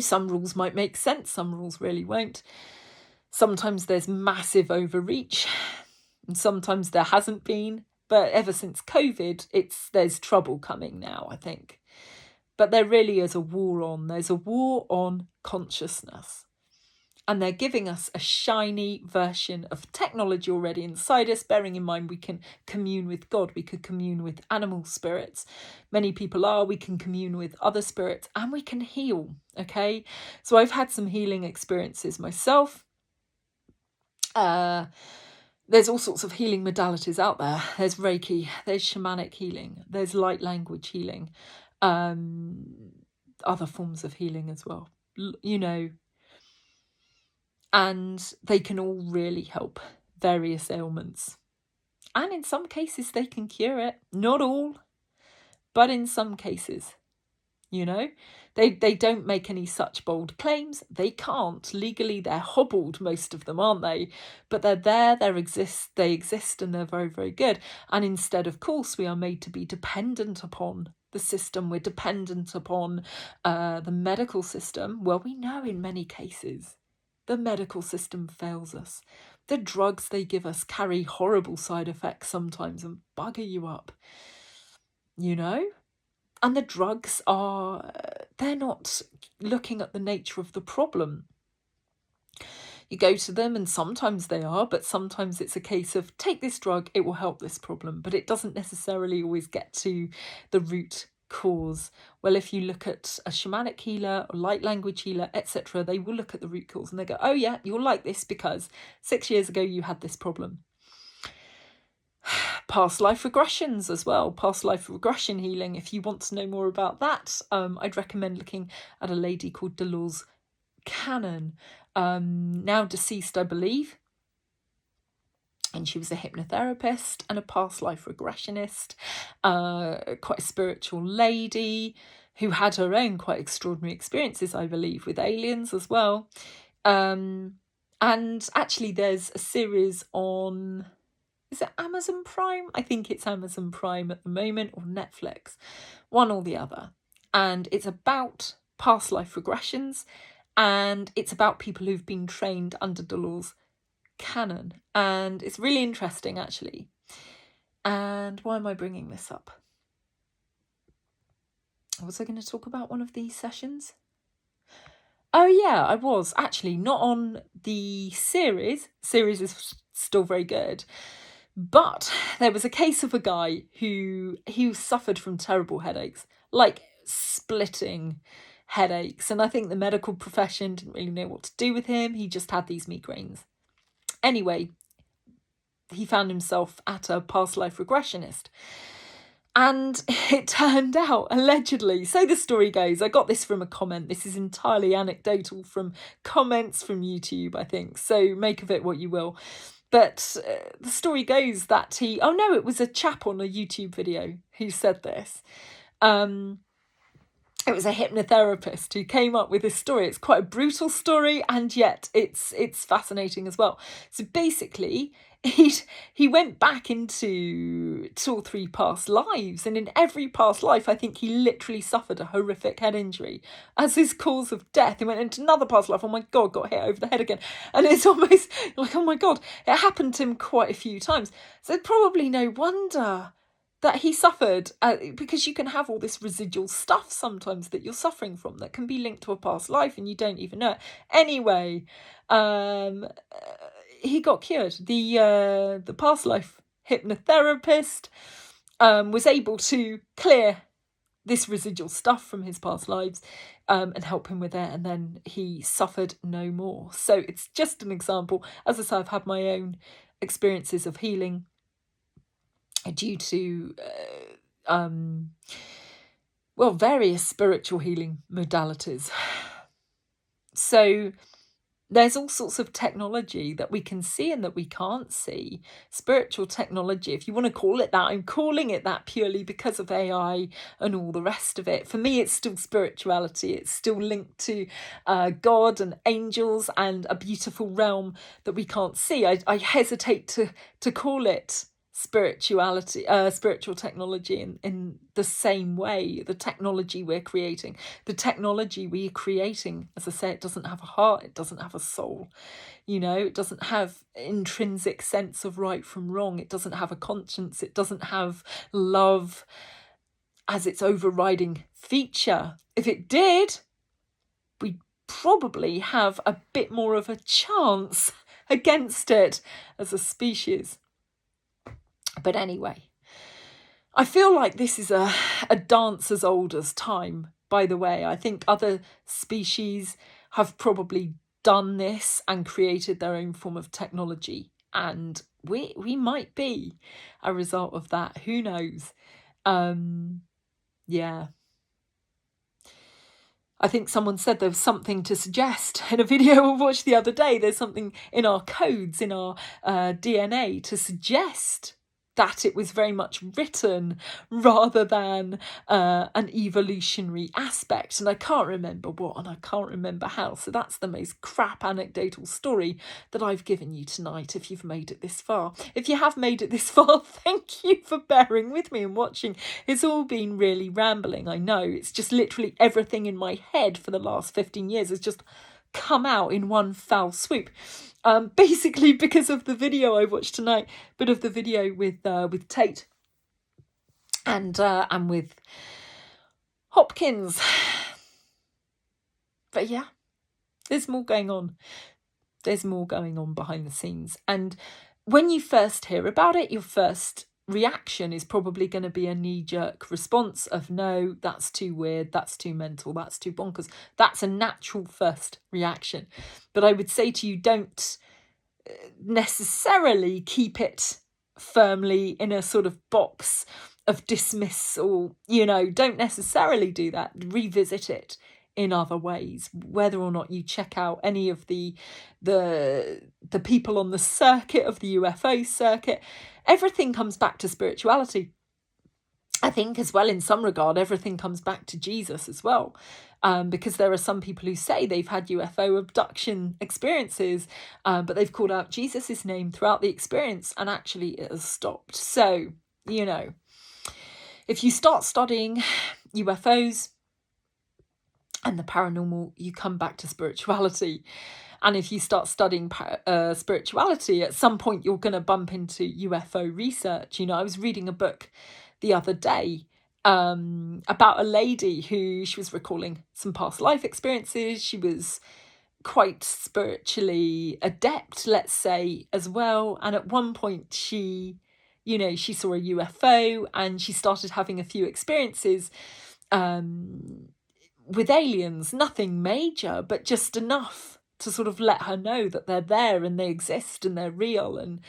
Some rules might make sense, some rules really won't. Sometimes there's massive overreach, and sometimes there hasn't been. But ever since COVID, there's trouble coming now, I think. But there really is a war on. There's a war on consciousness. And they're giving us a shiny version of technology already inside us, bearing in mind we can commune with God, we could commune with animal spirits. Many people are, we can commune with other spirits, and we can heal, okay? So I've had some healing experiences myself. There's all sorts of healing modalities out there. There's Reiki, there's shamanic healing, there's light language healing, other forms of healing as well, you know, and they can all really help various ailments. And in some cases they can cure it. Not all, but in some cases, you know. They don't make any such bold claims. They can't. Legally, they're hobbled, most of them, aren't they? But they're there, they exist, and they're very, very good. And instead, of course, we are made to be dependent upon the system. We're dependent upon the medical system. Well, we know in many cases the medical system fails us. The drugs they give us carry horrible side effects sometimes and bugger you up, you know? And the drugs they're not looking at the nature of the problem. You go to them and sometimes they are, but sometimes it's a case of take this drug, it will help this problem. But it doesn't necessarily always get to the root cause. Well, if you look at a shamanic healer or light language healer, etc., they will look at the root cause and they go, oh yeah, you're like this because 6 years ago you had this problem. Past life regressions as well, past life regression healing. If you want to know more about that, I'd recommend looking at a lady called Dolores Cannon, now deceased, I believe. And she was a hypnotherapist and a past life regressionist, quite a spiritual lady who had her own quite extraordinary experiences, I believe, with aliens as well. And actually there's a series on, is it Amazon Prime? I think it's Amazon Prime at the moment, or Netflix, one or the other. And it's about past life regressions, and it's about people who've been trained under Dolores Cannon. And it's really interesting, actually. And why am I bringing this up? Was I going to talk about one of these sessions? Oh yeah, I was. Actually, not on the series. Series is still very good. But there was a case of a guy who suffered from terrible headaches, like splitting headaches. And I think the medical profession didn't really know what to do with him. He just had these migraines. Anyway, he found himself at a past life regressionist. And it turned out, allegedly, so the story goes, I got this from a comment. This is entirely anecdotal from comments from YouTube, I think. So make of it what you will. But the story goes that it was a chap on a YouTube video who said this. It was a hypnotherapist who came up with this story. It's quite a brutal story, and yet it's fascinating as well. So basically, he went back into 2 or 3 past lives, and in every past life, I think he literally suffered a horrific head injury as his cause of death. He went into another past life, oh my God, got hit over the head again. And it's almost like, oh my God, it happened to him quite a few times. So probably no wonder that he suffered, because you can have all this residual stuff sometimes that you're suffering from that can be linked to a past life and you don't even know it. Anyway, he got cured. The past life hypnotherapist was able to clear this residual stuff from his past lives and help him with it, and then he suffered no more. So it's just an example. As I say, I've had my own experiences of healing due to various spiritual healing modalities. So there's all sorts of technology that we can see and that we can't see. Spiritual technology, if you want to call it that, I'm calling it that purely because of AI and all the rest of it. For me, it's still spirituality. It's still linked to God and angels and a beautiful realm that we can't see. I hesitate to call it spirituality, spiritual technology in the same way. The technology we're creating, as I say, it doesn't have a heart, it doesn't have a soul, it doesn't have intrinsic sense of right from wrong, it doesn't have a conscience, it doesn't have love as its overriding feature. If it did, we'd probably have a bit more of a chance against it as a species. But anyway, I feel like this is a dance as old as time, by the way. I think other species have probably done this and created their own form of technology. And we might be a result of that. Who knows? Yeah. I think someone said there was something to suggest in a video I watched the other day. There's something in our codes, in our DNA, to suggest that it was very much written rather than an evolutionary aspect. And I can't remember what and I can't remember how. So that's the most crap anecdotal story that I've given you tonight, if you've made it this far. If you have made it this far, thank you for bearing with me and watching. It's all been really rambling, I know. It's just literally everything in my head for the last 15 years has just come out in one foul swoop. Basically because of the video I watched tonight, but of the video with Tate and with Hopkins. But yeah, there's more going on. There's more going on behind the scenes. And when you first hear about it, your first reaction is probably going to be a knee-jerk response of, no, that's too weird, that's too mental, that's too bonkers. That's a natural first reaction. But I would say to you, don't necessarily keep it firmly in a sort of box of dismissal. Don't necessarily do that. Revisit it in other ways, whether or not you check out any of the people on the circuit of the UFO circuit. Everything comes back to spirituality. I think as well, in some regard, everything comes back to Jesus as well, because there are some people who say they've had UFO abduction experiences, but they've called out Jesus' name throughout the experience, and actually it has stopped. So, if you start studying UFOs and the paranormal, you come back to spirituality. And if you start studying spirituality, at some point you're going to bump into UFO research. I was reading a book the other day about a lady who, she was recalling some past life experiences. She was quite spiritually adept, let's say, as well. And at one point she saw a UFO and she started having a few experiences with aliens. Nothing major, but just enough to sort of let her know that they're there and they exist and they're real. And,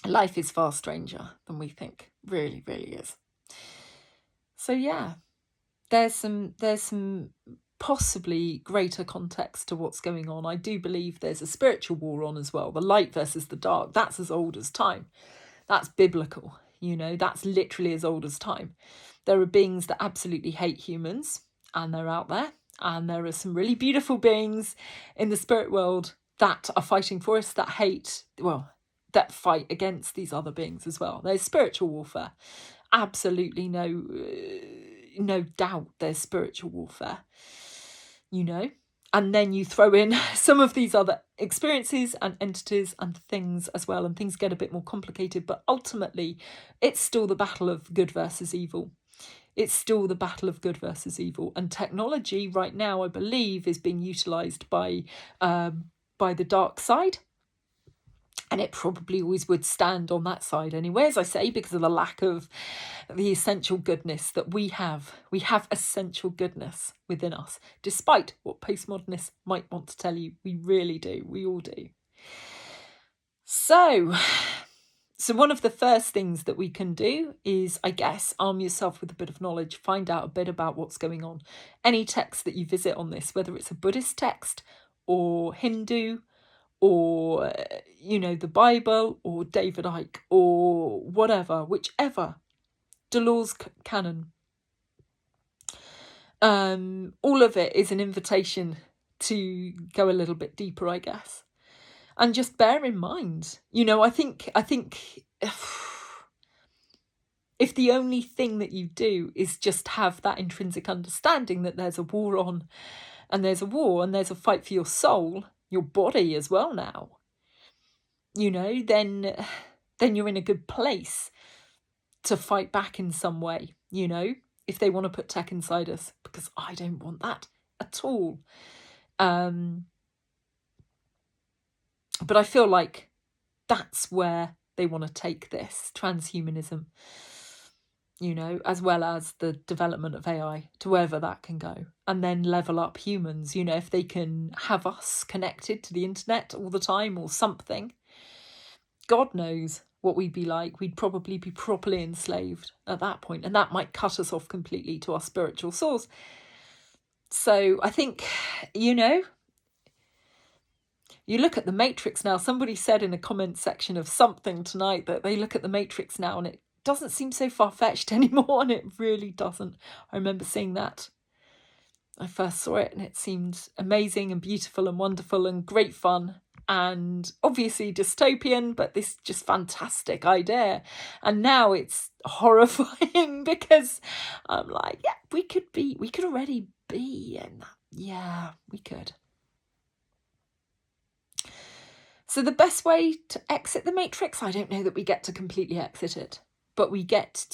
life is far stranger than we think. Really, really is. So yeah, there's some possibly greater context to what's going on. I do believe there's a spiritual war on as well. The light versus the dark. That's as old as time. That's biblical. That's literally as old as time. There are beings that absolutely hate humans, and they're out there. And there are some really beautiful beings in the spirit world that are fighting for us, that that fight against these other beings as well. There's spiritual warfare. Absolutely no doubt there's spiritual warfare, And then you throw in some of these other experiences and entities and things as well, and things get a bit more complicated. But ultimately, it's still the battle of good versus evil. It's still the battle of good versus evil. And technology right now, I believe, is being utilised by the dark side. And it probably always would stand on that side anyway, as I say, because of the lack of the essential goodness that we have. We have essential goodness within us, despite what postmodernists might want to tell you. We really do. We all do. So one of the first things that we can do is, I guess, arm yourself with a bit of knowledge, find out a bit about what's going on. Any text that you visit on this, whether it's a Buddhist text or Hindu, or, the Bible, or David Icke, or whatever, whichever, Delors canon. All of it is an invitation to go a little bit deeper, I guess. And just bear in mind, I think if the only thing that you do is just have that intrinsic understanding that there's a war on, and there's a war, and there's a fight for your soul, your body as well now, then you're in a good place to fight back in some way, if they want to put tech inside us, because I don't want that at all. But I feel like that's where they want to take this transhumanism, as well as the development of AI to wherever that can go, and then level up humans, if they can have us connected to the internet all the time or something. God knows what we'd be like. We'd probably be properly enslaved at that point, and that might cut us off completely to our spiritual source. So I think, you look at the Matrix now. Somebody said in a comment section of something tonight that they look at the Matrix now and it doesn't seem so far-fetched anymore, and it really doesn't. I remember seeing that. I first saw it and it seemed amazing and beautiful and wonderful and great fun. And obviously dystopian, but this just fantastic idea. And now it's horrifying because I'm like, yeah, we could already be in that. Yeah, we could. So the best way to exit the Matrix, I don't know that we get to completely exit it, but we get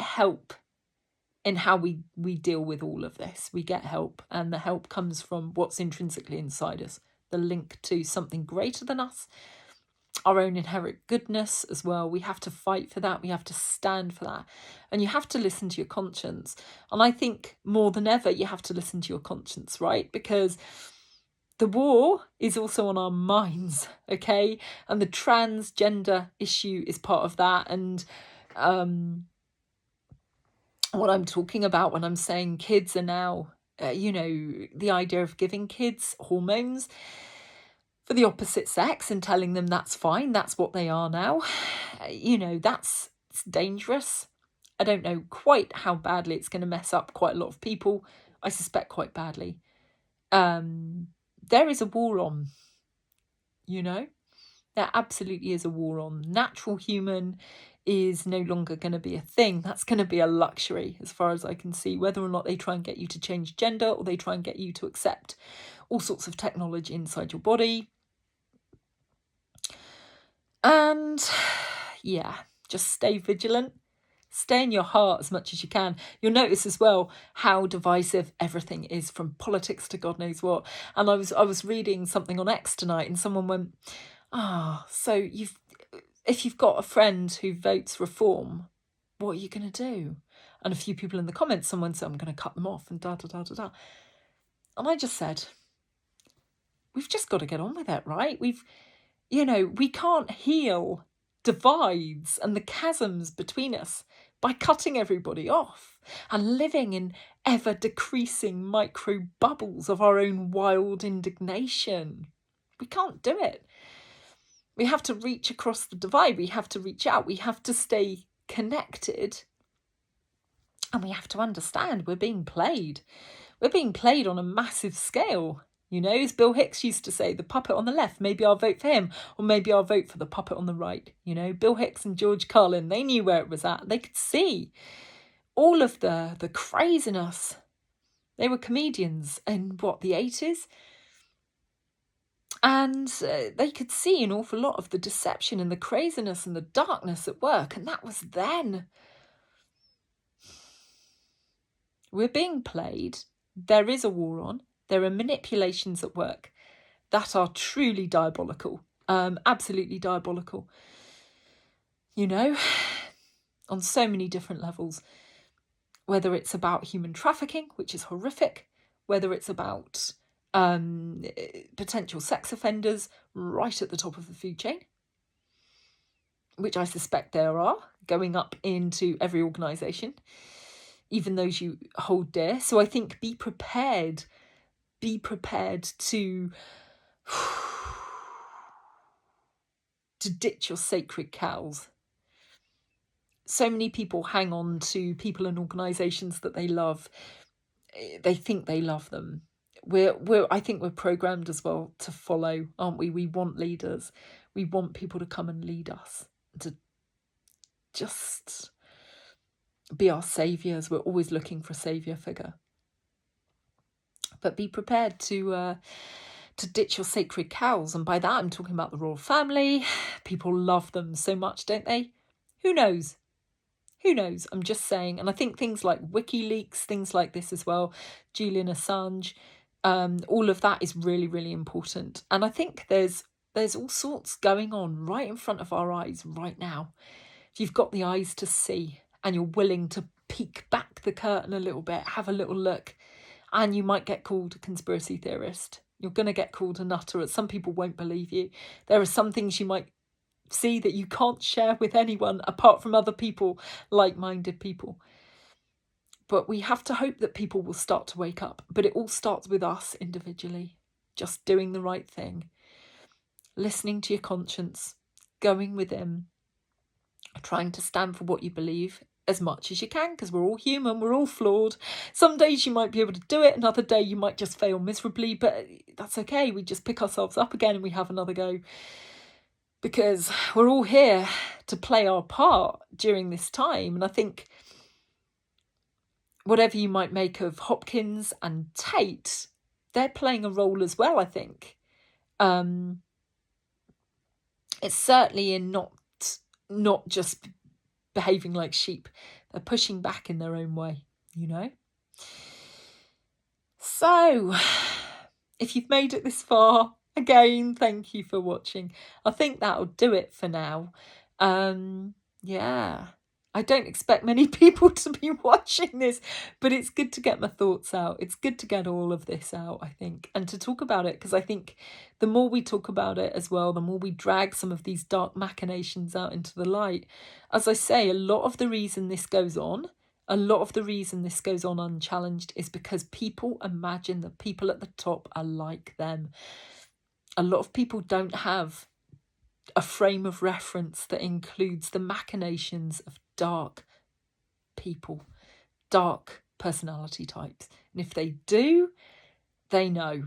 help in how we deal with all of this. We get help, and the help comes from what's intrinsically inside us, the link to something greater than us, our own inherent goodness as well. We have to fight for that. We have to stand for that. And you have to listen to your conscience. And I think more than ever, you have to listen to your conscience, right? Because the war is also on our minds, okay? And the transgender issue is part of that. And what I'm talking about when I'm saying kids are now, the idea of giving kids hormones for the opposite sex and telling them that's fine, that's what they are now, it's dangerous. I don't know quite how badly it's going to mess up quite a lot of people. I suspect quite badly. There is a war on, there absolutely is a war on. Natural human is no longer going to be a thing. That's going to be a luxury as far as I can see, whether or not they try and get you to change gender or they try and get you to accept all sorts of technology inside your body. And yeah, just stay vigilant. Stay in your heart as much as you can. You'll notice as well how divisive everything is, from politics to God knows what. And I was reading something on X tonight and someone went, so if you've got a friend who votes reform, what are you going to do? And a few people in the comments, someone said, I'm going to cut them off and da-da-da-da-da. And I just said, we've just got to get on with it, right? We can't heal divides and the chasms between us by cutting everybody off and living in ever decreasing micro bubbles of our own wild indignation. We can't do it. We have to reach across the divide. We have to reach out. We have to stay connected. And we have to understand we're being played. We're being played on a massive scale. As Bill Hicks used to say, the puppet on the left, maybe I'll vote for him, or maybe I'll vote for the puppet on the right. Bill Hicks and George Carlin, they knew where it was at. They could see all of the craziness. They were comedians in, the 80s? And they could see an awful lot of the deception and the craziness and the darkness at work. And that was then. We're being played. There is a war on. There are manipulations at work that are truly diabolical. Absolutely diabolical. On so many different levels. Whether it's about human trafficking, which is horrific. Whether it's about potential sex offenders right at the top of the food chain, which I suspect there are, going up into every organisation, even those you hold dear. So I think be prepared to ditch your sacred cows. So many people hang on to people and organisations that they love. They think they love them. I think we're programmed as well to follow, aren't we? We want leaders. We want people to come and lead us, to just be our saviours. We're always looking for a saviour figure. But be prepared to ditch your sacred cows. And by that, I'm talking about the royal family. People love them so much, don't they? Who knows? Who knows? I'm just saying. And I think things like WikiLeaks, things like this as well, Julian Assange, all of that is really, really important. And I think there's all sorts going on right in front of our eyes right now. If you've got the eyes to see and you're willing to peek back the curtain a little bit, have a little look, and you might get called a conspiracy theorist. You're going to get called a nutter. Some people won't believe you. There are some things you might see that you can't share with anyone apart from other people, like-minded people. But we have to hope that people will start to wake up. But it all starts with us individually, just doing the right thing, listening to your conscience, going within, trying to stand for what you believe as much as you can, because we're all human, we're all flawed. Some days you might be able to do it, another day you might just fail miserably, but that's okay. We just pick ourselves up again and we have another go, because we're all here to play our part during this time. And I think whatever you might make of Hopkins and Tate, they're playing a role as well, I think. It's certainly in not just behaving like sheep. They're pushing back in their own way, you know? So, if you've made it this far, again, thank you for watching. I think that'll do it for now. Yeah. I don't expect many people to be watching this, but it's good to get my thoughts out. It's good to get all of this out, I think, and to talk about it, because I think the more we talk about it as well, the more we drag some of these dark machinations out into the light. As I say, a lot of the reason this goes on unchallenged is because people imagine that people at the top are like them. A lot of people don't have a frame of reference that includes the machinations of dark people, dark personality types. And if they do, they know,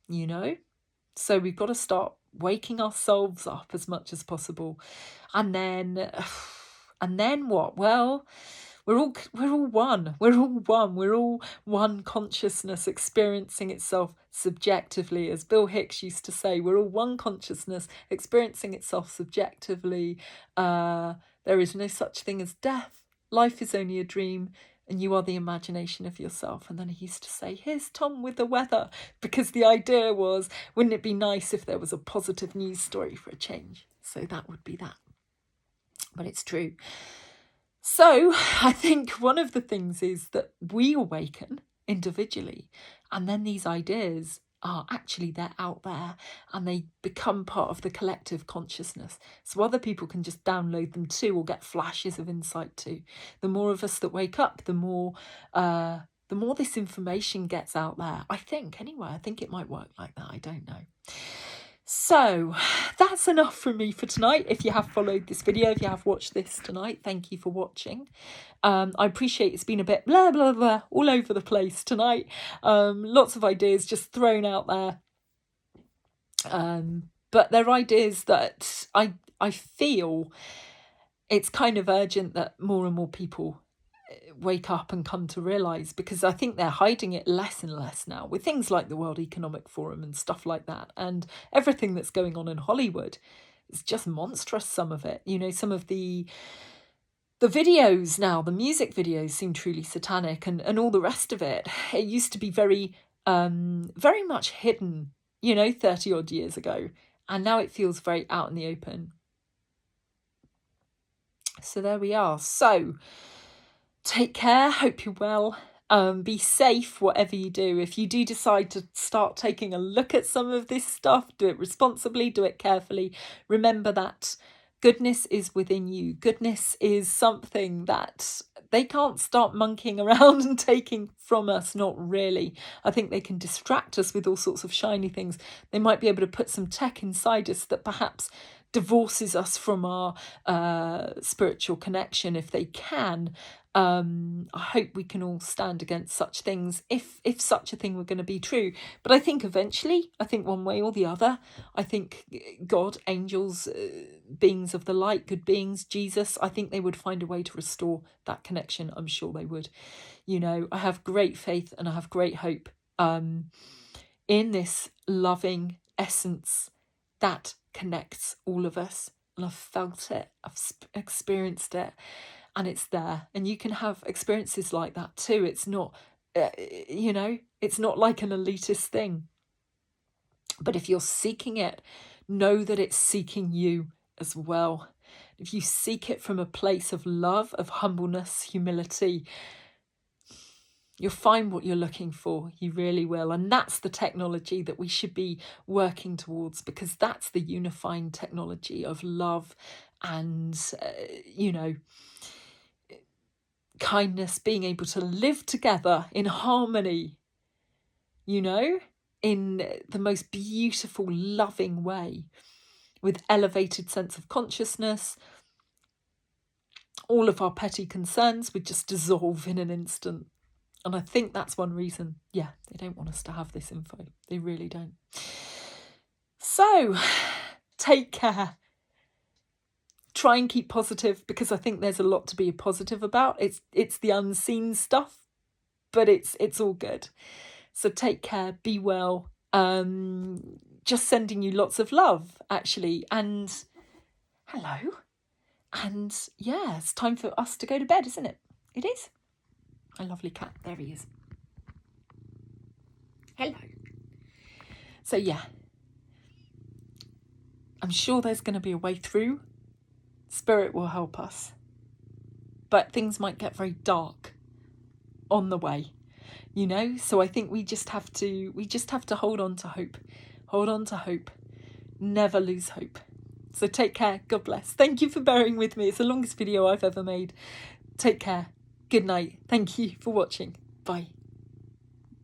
you know? So we've got to start waking ourselves up as much as possible. And then what? Well, we're all one. We're all one consciousness experiencing itself subjectively. As Bill Hicks used to say, we're all one consciousness experiencing itself subjectively. There is no such thing as death. Life is only a dream, and you are the imagination of yourself. And then he used to say, here's Tom with the weather, because the idea was, wouldn't it be nice if there was a positive news story for a change? So that would be that. But it's true. So I think one of the things is that we awaken individually, and then these ideas are actually, they're out there and they become part of the collective consciousness. So other people can just download them too, or get flashes of insight too. The more of us that wake up, the more this information gets out there. I think, anyway, I think it might work like that. I don't know. So that's enough from me for tonight. If you have followed this video, if you have watched this tonight, thank you for watching. I appreciate it's been a bit blah, blah, blah, all over the place tonight. Lots of ideas just thrown out there. But they're ideas that I feel it's kind of urgent that more and more people wake up and come to realise, because I think they're hiding it less and less now with things like the World Economic Forum and stuff like that, and everything that's going on in Hollywood. It's just monstrous, some of it. You know, some of the videos now, the music videos seem truly satanic, and all the rest of it. It used to be very much hidden, you know, 30 odd years ago, and now it feels very out in the open. So there we are. So take care, hope you're well, be safe whatever you do. If you do decide to start taking a look at some of this stuff, do it responsibly, do it carefully. Remember that goodness is within you. Goodness is something that they can't start monkeying around and taking from us, not really. I think they can distract us with all sorts of shiny things. They might be able to put some tech inside us that perhaps divorces us from our spiritual connection if they can. I hope we can all stand against such things if such a thing were going to be true. But I think eventually, I think one way or the other, I think God, angels, beings of the light, good beings, Jesus, I think they would find a way to restore that connection. I'm sure they would. You know, I have great faith and I have great hope in this loving essence that connects all of us. And I've felt it, I've experienced it. and it's there. And you can have experiences like that too. It's not, you know, it's not like an elitist thing. But if you're seeking it, know that it's seeking you as well. If you seek it from a place of love, of humbleness, humility, you'll find what you're looking for. You really will. And that's the technology that we should be working towards, because that's the unifying technology of love and, you know, kindness, being able to live together in harmony, you know, in the most beautiful, loving way, with elevated sense of consciousness. All of our petty concerns would just dissolve in an instant. And I think that's one reason, yeah, they don't want us to have this info. They really don't. So, take care. Try and keep positive, because I think there's a lot to be positive about. It's the unseen stuff, but it's all good. So take care, be well. Just sending you lots of love, actually. And hello. And yeah, it's time for us to go to bed, isn't it? It is. A lovely cat. There he is. Hello. So yeah, I'm sure there's going to be a way through. Spirit will help us. But things might get very dark on the way, you know? So I think we just have to hold on to hope. Hold on to hope. Never lose hope. So take care. God bless. Thank you for bearing with me. It's the longest video I've ever made. Take care. Good night. Thank you for watching. Bye.